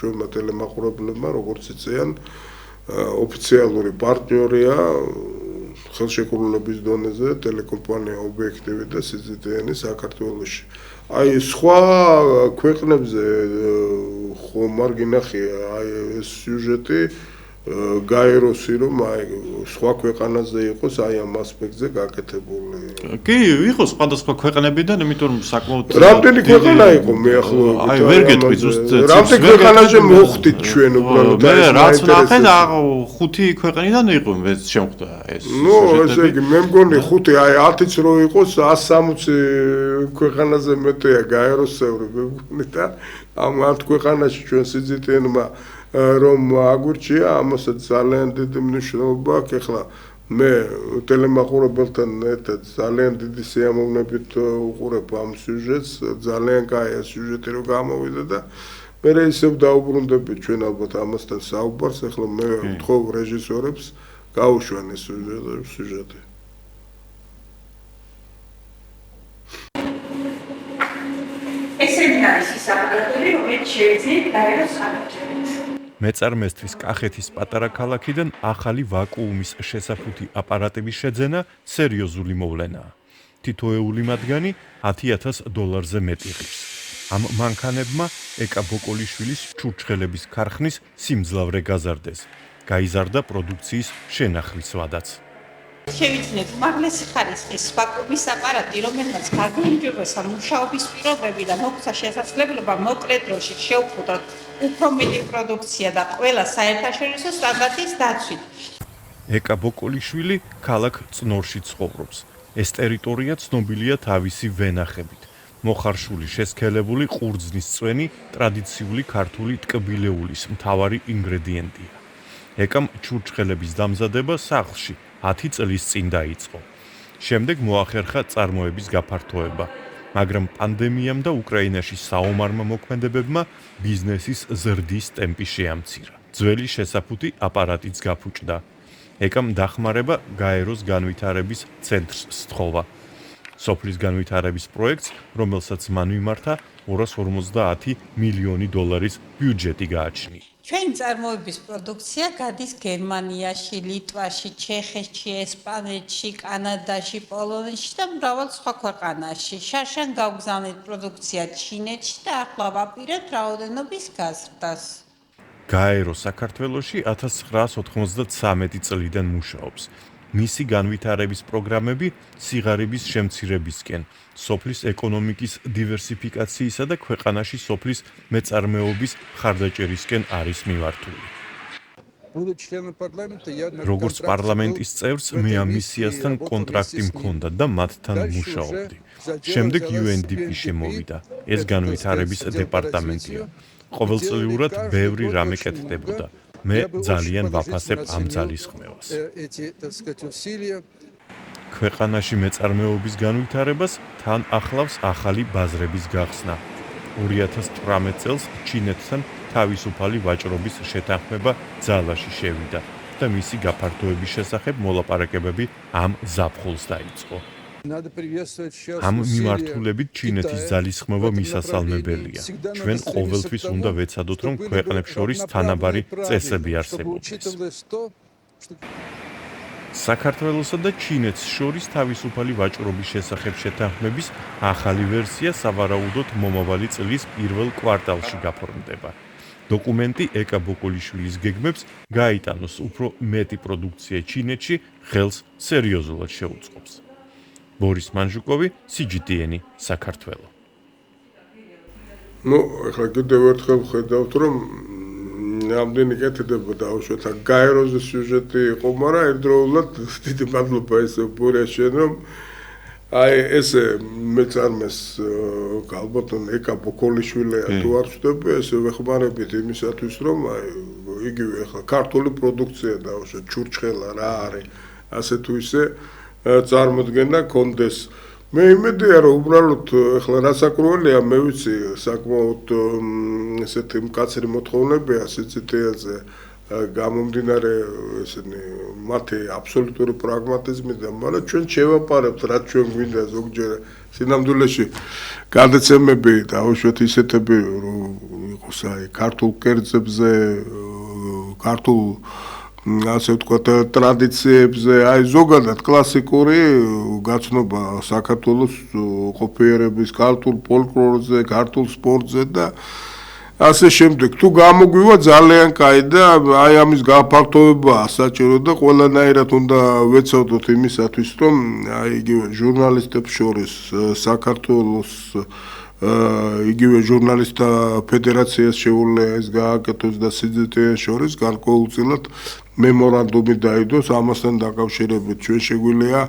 ჩვენმა ტელემაყურებლებმა როგორც იციან ოფიციალური პარტნიორია ხელშეკრულების დონეზე ტელეკომპანია ობიექტივი და CGTN-ი საქართველოში აი სხვა ქვეყნებზე ხომ არ გინახია აი ეს სიუჟეტი გაეროსი რომ აი სხვა ქვეყანაზე იყოს აი ამ ასპექტზე გაკეთებული. კი, იყო სხვადასხვა ქვეყნებიდან, იმიტომ რომ საკმაოდ რამდენი ქვეყანა იყო მე ახლა აი ვერ გეტყვი ზუსტად რამდენი ქვეყანაზე მოხდით ჩვენ უბრალოდ მე რაც ნახე 5 ქვეყნიდან იყო მე შემხვდა ეს ნუ ესე იგი მე მგონი 5 აი 10-იც რო იყოს 160 ქვეყანაზე მეტია გაეროსევრი მე მგონი და ამ 10 ქვეყანაში ჩვენ CGTN-მა რომ აგვირჩია ამასაც ძალიან დიდი მნიშვნელობა აქვს ახლა მე ტელემაყურებელთან ერთად ძალიან დიდი სიამოვნებით უყურებ ამ სიუჟეტს ძალიან კაია სიუჟეტი რო გამოვიდა და მე ისევ დაუბრუნდები ჩვენ ალბათ ამასთან საუბარს ახლა მე ვთხოვ რეჟისორებს გაუშვან ეს სიუჟეტი ესენი არის ის აპარატები რომელიც შეიძლება გაეროს ამოჭრებს მეწარმესთვის კახეთის პატარა ქალაქიდან ახალი ვაკუუმის შესაფუთი აპარატების შეძენა სერიოზული მოვლენაა. თითოეული მათგანი $10,000-ზე მეტი ღირს. ამ მანქანებმა ეკა ბოკოლიშვილის ჩურჩხელების ქარხნის სიმძლავრე გაზარდეს. გაიზარდა პროდუქციის შენახვის ვადაც. შევიცნეთ უმაღლესი ხარისხის ვაკუუმის აპარატი, რომელმაც გაგონჯობესა მუშაობის პირობები და მოგვცა შესაძლებლობა მოკლე დროში შევფუთოთ უფრო მეტი პროდუქცია და ყველა საერთაშორისო სტანდარტის დაცვით. ეკა ბოკოლიშვილი ქალაქ წნორში ცხოვრობს. ეს ტერიტორია ცნობილია თავისი ვენახებით. მოხარშული შესქელებული ყურძნის წვენი ტრადიციული ქართული ტკბილეულის მთავარი ინგრედიენტია. ეკამ ჩურჩხელების დამზადება სახლში 10 წლის წინ დაიწყო. შემდეგ მოახერხა წარმოების გაფართოება, მაგრამ პანდემიამ და უკრაინაში საომარმა მოქმედებებმა ბიზნესის ზრდის ტემპი შეამცირა. ძველი შესაფუთი აპარატიც გაფუჭდა. ეკამ დახმარება გაეროს განვითარების ცენტრს სთხოვა. სოფლის განვითარების პროექტს, რომელსაც მან მიმართა, $250 მილიონი ბიუჯეტი გააჩნია. ჩვენი წარმოების პროდუქცია გადის გერმანიაში, ლიტვაში, ჩეხეთში, ესპანეთში, კანადაში, პოლონეთში და მრავალ სხვა ქვეყანაში. შარშან გავგზავნეთ პროდუქცია ჩინეთში და ახლა ვაპირებთ რაოდენობის გაზრდას. გაერო საქართველოში 1993 წლიდან მუშაობს. მისი განვითარების პროგრამები სიღარიბის შემცირებისკენ, სოფლის ეკონომიკის დივერსიფიკაციისა და ქვეყანაში სოფლის მეწარმეობის მხარდაჭერისკენ არის მიმართული. როგორც პარლამენტის წევრს მე ამ მისიასთან კონტრაქტი მქონდა და მათთან მუშაობდი. შემდეგ UNDP შემოვიდა. ეს განვითარების დეპარტამენტია. ყოველწლიურად ბევრი რამე კეთდებოდა. მე ძალიან ვაფასებ ამ ძალისხმევას. ქვეყანაში მეწარმეობის განვითარებას თან ახლავს ახალი ბაზრების გახსნა. 2018 წელს ჩინეთთან თავისუფალი ვაჭრობის შეთანხმება ძალაში შევიდა და მისი გაფართოების შესახებ მოლაპარაკებები ამ ზაფხულს დაიწყო. ამ მიმართულებით ჩინეთის ძალისხმევა მისასალმებელია. ჩვენ ყოველთვის უნდა ვეცადოთ, რომ ქვეყნებს შორის თანაბარი წესები არსებობდეს. საქართველოსა და ჩინეთს შორის თავისუფალი ვაჭრობის შესახებ შეთანხმების ახალი ვერსია სავარაუდოდ მომავალი წლის პირველ კვარტალში გაფორმდება. დოკუმენტი ეკა ბოკოლიშვილის გეგმებს გაიტანოს უფრო მეტი პროდუქცია ჩინეთში ხელს სერიოზულად შეუწყობს. ბორის მანჟუკოვი, CGTN, საქართველო. ახლა კიდევ ერთხელ ხედავთ, რომ ამდენი კეთდება დაუშვათ გაეროზე სიუჟეტი იყო, მაგრამ ერთდროულად დიდი მადლობა ესე ბურეშენ, რომ აი ესე მეწარმეს ალბათ ეკა ბოკოლიშვილია თუ არ ვწდები, ესე ვეხმარებით იმისათვის, რომ აი იგივე ახლა ქართული პროდუქცია დაუშვათ ჩურჩხელა რა არის, ასე თუ ისე წარმოდგენა კონდეს. მე იმედია, რომ უბრალოდ ახლა რასაკრუელია, მე ვიცი, საკმაოდ ესეთი მკაცრი მოთხოვნებია CGTN-ზე გამომდინარე ესენი მათი აბსოლუტური პრაგმატიზმიდან, მაგრამ ჩვენ შევაპარებთ, რაც ჩვენ გვინდა ზოგჯერ სინამდვილეში გადაცემები დაუშვათ ისეთები, რომ იყოს აი ქართულ კერძებზე, ქართულ ასე ვთქვათ ტრადიციებზე, აი ზოგადად კლასიკური გაცნობა საქართველოს ყოფიერების, ქართულ ფოლკლორზე, ქართულ სპორტზე და ასე შემდეგ. თუ გამოგვივა ძალიან კაი და აი ამის გაფართოება საჭირო და ყველანაირად უნდა ვეცადოთ იმისათვის, რომ აი იგივე ჟურნალისტებს შორის საქართველოს იგივე ჟურნალისტთა ფედერაციას შეუძლია ეს გააკეთოს და CGTN შორის გარკვეულწილად მემორანდუმი დაიდოს ამასთან დაკავშირებით. ჩვენ შეგვიძლია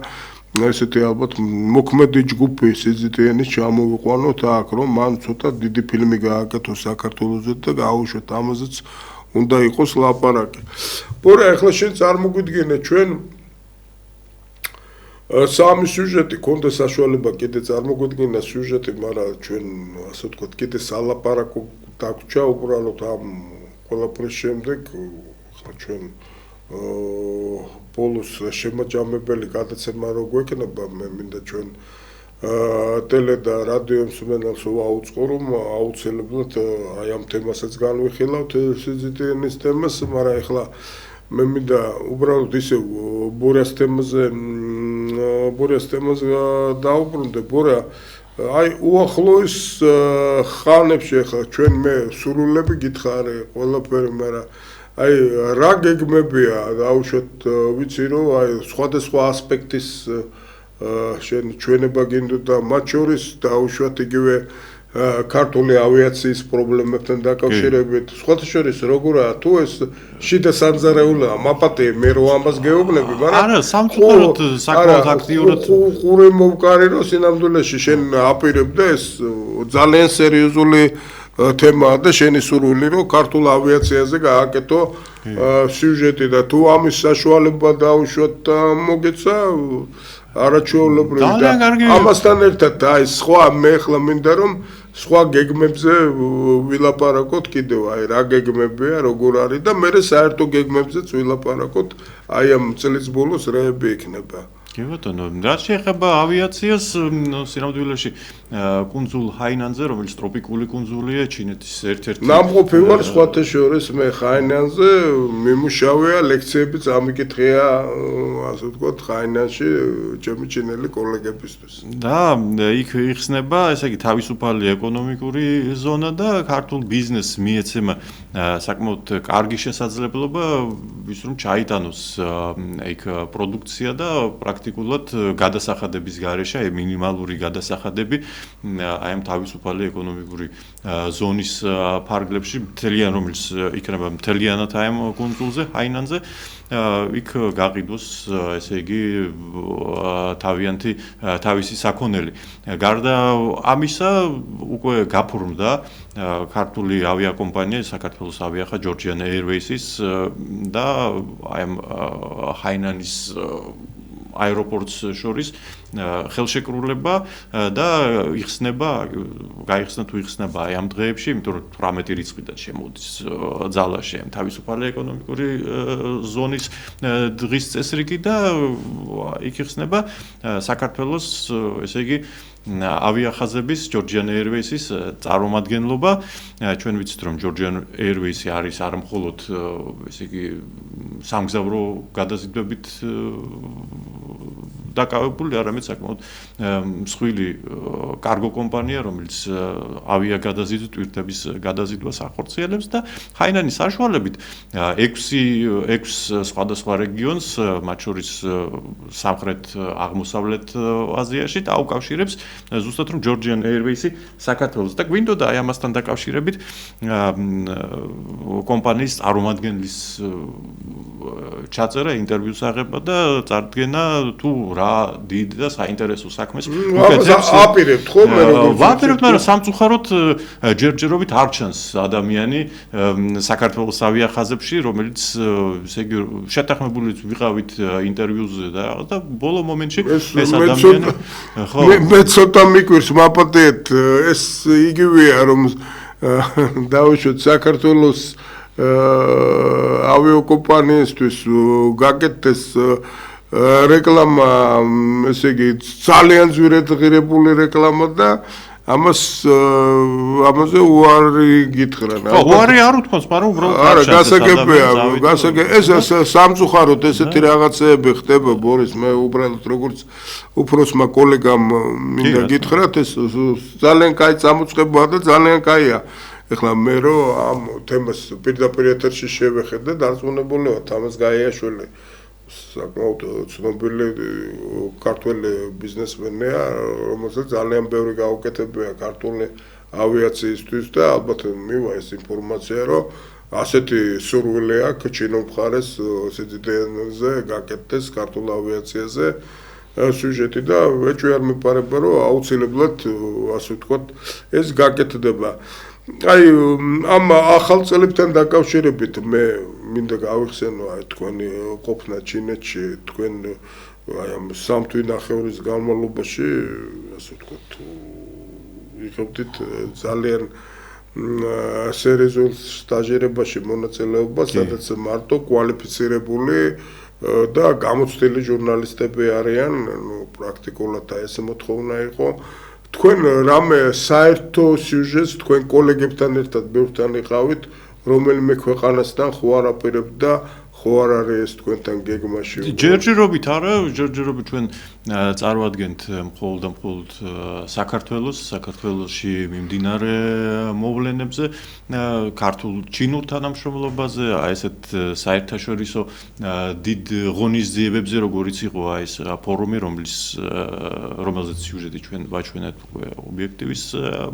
ესეთი ალბათ მოქმედი ჯგუფი CGTN-ის ჩამოვიყვანოთ აქ, რომ მან ცოტა დიდი ფილმი გააკეთოს საქართველოზე და გაუშვათ ამაზეც უნდა იყოს ლაპარაკი. პორა ახლა შენ წარმოგვიდგენე ჩვენ სამი სიუჟეტი ქონდა საშუალება კიდე წარმოგვიდგინა სიუჟეტი, მაგრამ ჩვენ ასე ვთქვათ კიდე სალაპარაკო დაგვრჩა უბრალოდ ამ ყველაფრის შემდეგ ხა ჩვენ ბოლოს შემაჯამებელი გადაცემა რო გვექნება, მე მინდა ჩვენ ტელე და რადიო მსმენელს ვაუწყო, რომ აუცილებლად აი ამ თემასაც განვიხილავთ CGTN-ის თემას, მაგრამ ეხლა მე მინდა უბრალოდ ისე ბურას თემაზე დაუბრუნდე. ბურა აი უახლოეს ხანებში ახლა ჩვენ მე სრულები გითხარი ყველაფერი, მაგრამ აი რა გეგმებია დაუშვათ ვიცი რომ აი სხვადასხვა ასპექტის შენ ჩვენება გინდოდა მათ შორის დაუშვათ იგივე ქართული ავიაციის პრობლემებთან დაკავშირებით. სხვათა შორის როგორაა თუ ეს შიდა სამზარეულოა მაპატე მე რო ამას გეუბნები, მაგრამ არა სამწუხაროდ საკმაოდ აქტიურად ყური მოვკარი რომ სინამდვილეში შენ აპირებდა ეს ძალიან სერიოზული თემაა და შენი სურვილი რომ ქართულ ავიაციაზე გააკეთო სიუჟეტი და თუ ამის საშუალება დაუშვათ მოგეცა არაჩვეულებრივი და ამასთან ერთად აი სხვა მე ახლა მინდა რომ სხვა გეგმებზე ვილაპარაკოთ კიდევ აი რა გეგმებია როგორ არის და მე საერთო გეგმებზეც ვილაპარაკოთ აი ამ წლის ბოლოს რაები იქნება. კი ბატონო, რაც შეეხება ავიაციას, სინამდვილეში კუნძულ ჰაინანზე, რომელიც ტროპიკული კუნძულია, ჩინეთის ერთ-ერთი ნამყოფი ვარ სხვათა შორის მე ჰაინანზე მიმუშავია, ლექციებიც ამიკითხია, ასე ვთქვათ, ჰაინანში ჩემი ჩინელი კოლეგებისთვის. და იქ იხსნება, ესე იგი, თავისუფალი ეკონომიკური ზონა და ქართულ ბიზნესს მიეცემა საკმაოდ კარგი შესაძლებლობა ის რომ ჩაიტანოს ეგ პროდუქცია და პრაქტიკულად გადასახადების გარეშე, აი მინიმალური გადასახადები აი ამ თავისუფალი ეკონომიკური ზონის ფარგლებში მთლიან რომელიც იქნება მთლიანად აი ამ კუნძულზე, ჰაინანზე იქ გაყიდოს ესე იგი თავისი საქონელი. გარდა ამისა უკვე გაფორმდა ქართული ავიაკომპანია საქართველოს ავიახა Georgian Airways-ის და აი ამ ჰაინანის აეროპორტს შორის ხელშეკრულება და გაიხსნა თუ იხსნება აი ამ დღეებში, იმიტომ რომ 18 რიცხვიდან შემოდის ძალაში ამ თავისუფალი ეკონომიკური ზონის დღის წესრიგი და იქ იხსნება საქართველოს ესე იგი ავიახაზების Georgian Airways-ის წარმომადგენლობა. ჩვენ ვიცით რომ Georgian Airways-ი არის არა მხოლოდ ესე იგი სამგზავრო გადაზიდვებით დაკავებული, არამედ საკმაოდ მსხვილი კარგო კომპანია, რომელიც ავიაგადაზიდვის ტვირთების გადაზიდვას ახორციელებს და ჰაინანის საშუალებით 6 სხვადასხვა რეგიონს, მათ შორის სამხრეთ აღმოსავლეთ აზიაში დაუკავშირებს ზუსტად რომ Georgian Airways-ი საქართველოს და გვინდოდა აი ამასთან დაკავშირებით კომპანიის წარმომადგენლის ჩაწერა ინტერვიუს აღება და წარდგენა თუ რა დიდ და საინტერესო საქმეს უკეთებს. აპირებთ ხო მე როგორც ვაპირებთ, მაგრამ სამწუხაროდ ჯერჯერობით არ ჩანს ადამიანი საქართველოს ავიახაზებში, რომელიც ესე იგი შეთანხმებული ვიყავით ინტერვიუზე და ბოლო მომენტში ეს ადამიანი ხო მე ცოტა მიკვირს მაპატეთ ეს იგივეა რომ დავუშვათ საქართველოს ავიაკომპანიისთვის გაკეთდეს რეკლამა, ესე იგი ძალიან ძვირადღირებული რეკლამა და ამაზე უარი გითხრან. ხო, უარი არ უთქვას, მაგრამ უბრალოდ არა, გასაგებია, ეს სამწუხაროდ ესეთი რაღაცეები ხდება, ბორის, მე უბრალოდ როგორც უფროსმა კოლეგამ მინდა გითხრათ, ეს ძალიან კაი წამოწყებაა და ძალიან კაია. ეხლა მე რომ ამ თემას პირდაპირ ეთერში შევეხედე, დარწმუნებული ვარ, თამაზ გაიაშვილი საკმაოდ ცნობილი ქართველი ბიზნესმენია, რომელსაც ძალიან ბევრი გაუკეთებია ქართული ავიაციისთვის და ალბათ მივა ეს ინფორმაცია, რომ ასეთი სურვილი აქვს ჩინურ მხარეს სიძინეზე გაკეთდეს ქართულ ავიაციაზე სიუჟეტი და ეჭვი არ მიპარება, რომ აუცილებლად ასე ვთქვათ ეს გაკეთდება. აი ამ ახალ წლებთან დაკავშირებით მე მინდა გავიხსენო აი თქვენი ყოფნა ჩინეთში, თქვენ აი ამ სამთვინახევრის განმავლობაში ასე ვთქვათ იღებდით ძალიან სერიოზულ სტაჟირებაში მონაწილეობა, სადაც მარტო კვალიფიცირებული და გამოცდილი ჟურნალისტები არიან, ну პრაქტიკულად ეს მოთხოვნა იყო. თქვენ რამე საერთო სიუჟეტს თქვენ კოლეგებთან ერთად ბევრთან იყავით, რომელიმე ქვეყანასთან ხო არ აპირებთ და ხო არ არის ეს თქვენთან გეგმაში? ჯერჯერობით არა, ჯერჯერობით ჩვენ წარვადგენთ მხოლოდ და მხოლოდ საქართველოში მიმდინარე მოვლენებზე, ქართულ ჩინურ თანამშრომლობაზე, აი ესეთ საერთაშორისო დიდ ღონისძიებებზე, როგორიც იყო აი ეს ფორუმი, რომელზეც სიუჟეტი ჩვენ ვაჩვენეთ უკვე ობიექტივის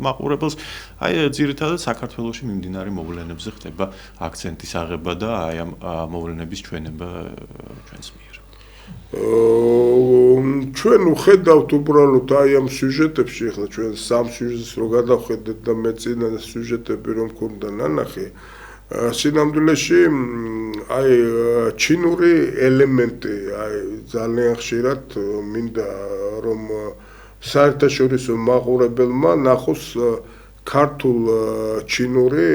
მაყურებელს, აი ძირითადად საქართველოში მიმდინარე მოვლენებზე ხდება აქცენტის აღება და აი ამ მოვლენების ჩვენება ჩვენს მიერ. ჩვენ ვხედავთ უბრალოდ აი ამ სიუჟეტებში, ახლა ჩვენ სამ სიუჟეტს რო გადავხედეთ და მე წინა სიუჟეტები რომ მქონდა ნანახი, სინამდვილეში აი ჩინური ელემენტი აი ძალიან ხშირად მინდა რომ საერთაშორისო მაყურებელმა ნახოს ქართულ ჩინური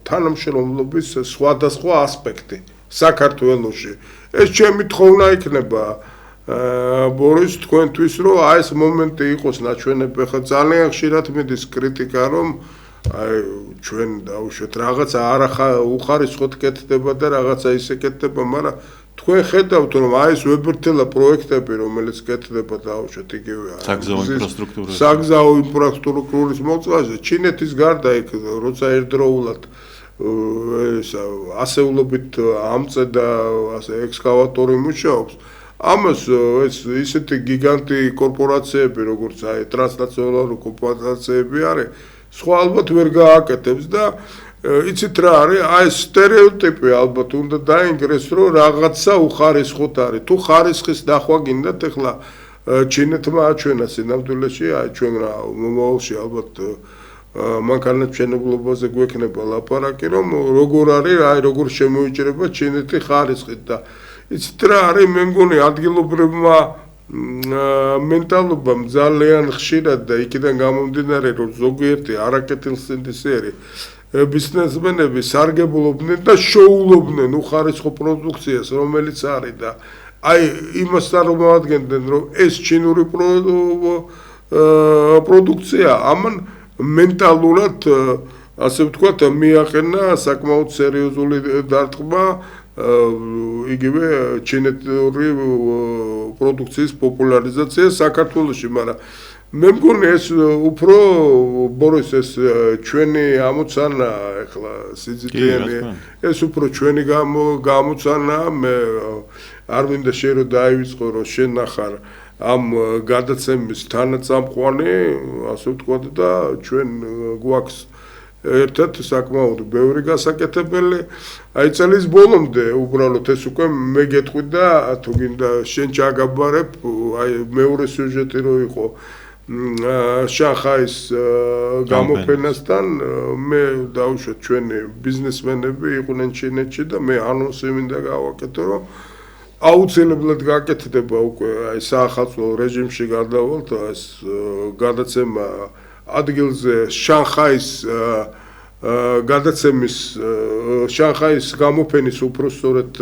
თანამშრომლობის სხვადასხვა ასპექტი საქართველოში. ეს ჩემი თხოვნა იქნება ბორის თქვენთვის, რომ აი ეს მომენტი იყოს ნაჩვენები. ხა ძალიან ხშირად მიდის კრიტიკა, რომ აი ჩვენ დავუშვათ რაღაცა უხარისხოდ კეთდება და რაღაცა ისე კეთდება, მაგრამ თქვენ ხედავთ, რომ აი ეს ვებერთელა პროექტები, რომელიც კეთდება დავუშვათ იგივე საგზაო ინფრასტრუქტურის მოწყობაზე, ჩინეთის გარდა იქ როცა ერთდროულად ასეულობით ამწე და ექსკავატორი მუშაობს. ამას ისეთი გიგანტი კორპორაციები, როგორც ტრანსნაციონალური კორპორაციები არის, სხვა ალბათ ვერ გააკეთებს და იცით რა არის, ეს სტერეოტიპი ალბათ უნდა დაინგრეს, რომ რაღაცა უხარისხოთ არის. თუ ხარისხის ნახვა გინდათ, ეხლა ჩინეთმა აჩვენა სინამდვილეში, ჩვენ რა მომავალში ალბათ მანქანათმშენებლობაზე გვექნება ლაპარაკი, რომ როგორ არის, როგორ შემოიჭრება ჩინეთი ხარისხით და იცით რა არის, მე მგონი ადგილობრივმა მენტალობამ ძალიან ხშირად და იქიდან გამომდინარე, რომ ზოგიერთი არაკეთილსინდისიერი ბიზნესმენები სარგებლობდნენ და შოულობდნენ უხარისხო პროდუქციას, რომელიც არის და იმას წარმოადგენდნენ, რომ ეს ჩინური პროდუქცია ამან მენტალურად, ასე ვთქვათ, მიაყენა საკმაოდ სერიოზული დარტყმა იგივე ჩინური პროდუქციის პოპულარიზაცია საქართველოში, მაგრამ მე მგონი ეს უფრო ბორის ეს ჩვენი ამოცანა ეხლა სიზიტიანი ეს უფრო ჩვენი გამოცანა მე არ მინდა შენ რომ დაივიწყო რომ შენ ნახარ ამ გადაცემის თანაწამყვანი ასე ვთქვათ და ჩვენ გვაქვს ერთად საკმაოდ ბევრი გასაკეთებელი აი წელის ბოლომდე უბრალოდ ეს უკვე მე გეტყვი და თუ გინდა შენ ჩაგაბარებ აი მეორე სიუჟეტი რო იყო შანხაის გამოფენასთან მე დავუშვათ ჩვენი ბიზნესმენები იყვნენ ჩინეთში და მე ანონსი მინდა გავაკეთო რომ აუცილებლად გაკეთდება უკვე აი საახალწლო რეჟიმში გადავალთ ეს გადაცემა ადგილზე შანხაის გადაცემის შანხაის გამოფენის უпростоრეთ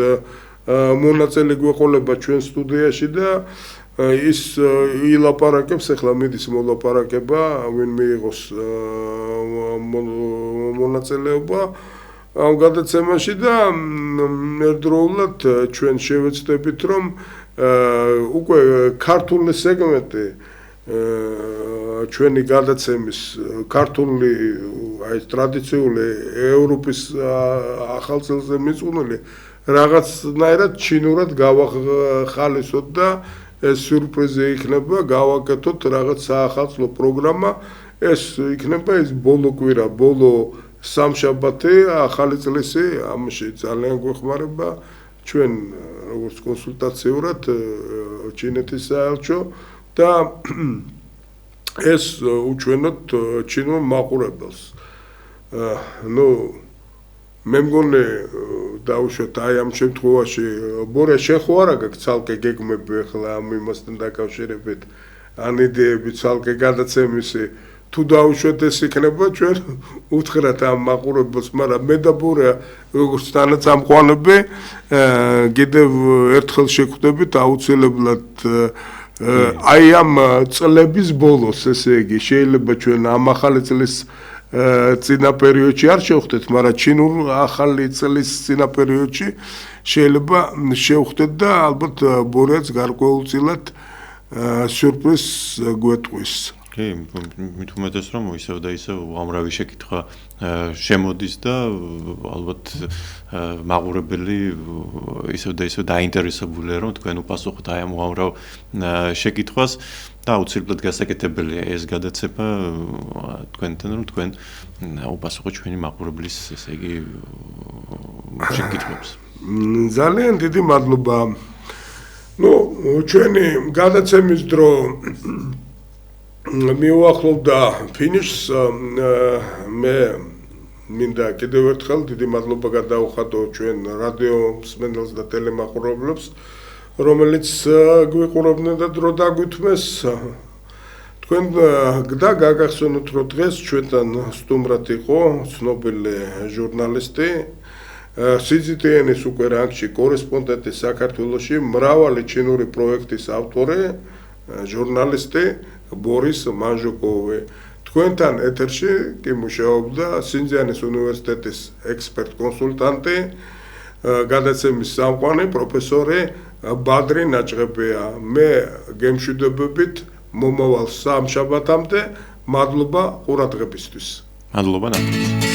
მონაწილე გვეყოლება ჩვენ სტუდიაში და ის ილაპარაკებს ახლა მიდის მოლაპარაკება ვინ მიიღოს მონაწილეობა ამ გადაცემაში და ერთდროულად ჩვენ შევეცდებით რომ უკვე ქართული სეგმენტი ჩვენი გადაცემის ქართული აი ტრადიციული ევროპის ახალწელზე მიწვეული რაღაცნაირად ჩინურად გავახალისოთ და ეს სიურპრიზი იქნება გავაკეთოთ რაღაც საახალწლო პროგრამა ეს იქნება ეს ბოლო კვირა ბოლო სამშაბათი ახალი წლისი ამაში ძალიან გვეხმარება ჩვენ როგორც კონსულტაციურად ჩინეთის საელჩო და ეს უჩვენოთ ჩინურ მაყურებელს ნუ მე მგონი დავუშვათ აი ამ შემთხვევაში ბორე შენ ხო არა გაქვს ცალკე გეგმები ახლა ამ იმასთან დაკავშირებით ან იდეები ცალკე გადაცემისი თუ დავუშვათ ეს იქნება ჩვენ უთხრათ ამ მაყურებელს მაგრამ მე და ბორე როგორც თანაწამყვანები კიდევ ერთხელ შეგხვდებით აუცილებლად აი ამ წლების ბოლოს ესე იგი შეიძლება ჩვენ ამ ახალი წლის წინა პერიოდში არ შევხვდეთ, მაგრამ ჩინურ ახალი წლის წინა პერიოდში შეიძლება შევხვდეთ და ალბათ ბორეც გარკვეულწილად სიურპრიზს გვეტყვის. კი, მით უმეტეს რომ ისევ და ისევ უამრავი შეკითხვა შემოდის და ალბათ მაყურებელი ისევ და ისევ დაინტერესებულია რომ თქვენ უპასუხოთ აი ამ უამრავ შეკითხვას და აუცილებლად გასაკეთებელია ეს გადაცემა თქვენთან რომ თქვენ უპასუხოთ ჩვენი მაყურებლის ესე იგი შეკითხვებს. ძალიან დიდი მადლობა. ნუ ჩვენი გადაცემის დრო მიუახლოვდა ფინიშს მე მინდა კიდევ ერთხელ დიდი მადლობა გადავხატო ჩვენ რადიო მსმენელს და ტელემაყურებლებს რომელიც გვიყურებდნენ და დრო დაგვითმეს თქვენ და გაგახსენოთ რომ დღეს ჩვენთან სტუმრად იყო ცნობილი ჟურნალისტი სიზიტიანის უკვე რანგში კორესპონდენტი საქართველოში მრავალი ჩინური პროექტის ავტორი ჟურნალისტი ბორის მანჟუკოვი თქვენთან ეთერში კი მუშაობდა სინძიანის უნივერსიტეტის ექსპერტ კონსულტანტი გადაცემის სამყარო პროფესორი ბადრი ნაჭყებია მე გემშვიდობებით მომავალ სამშაბათამდე მადლობა ყურადღებისთვის მადლობა ნაკლს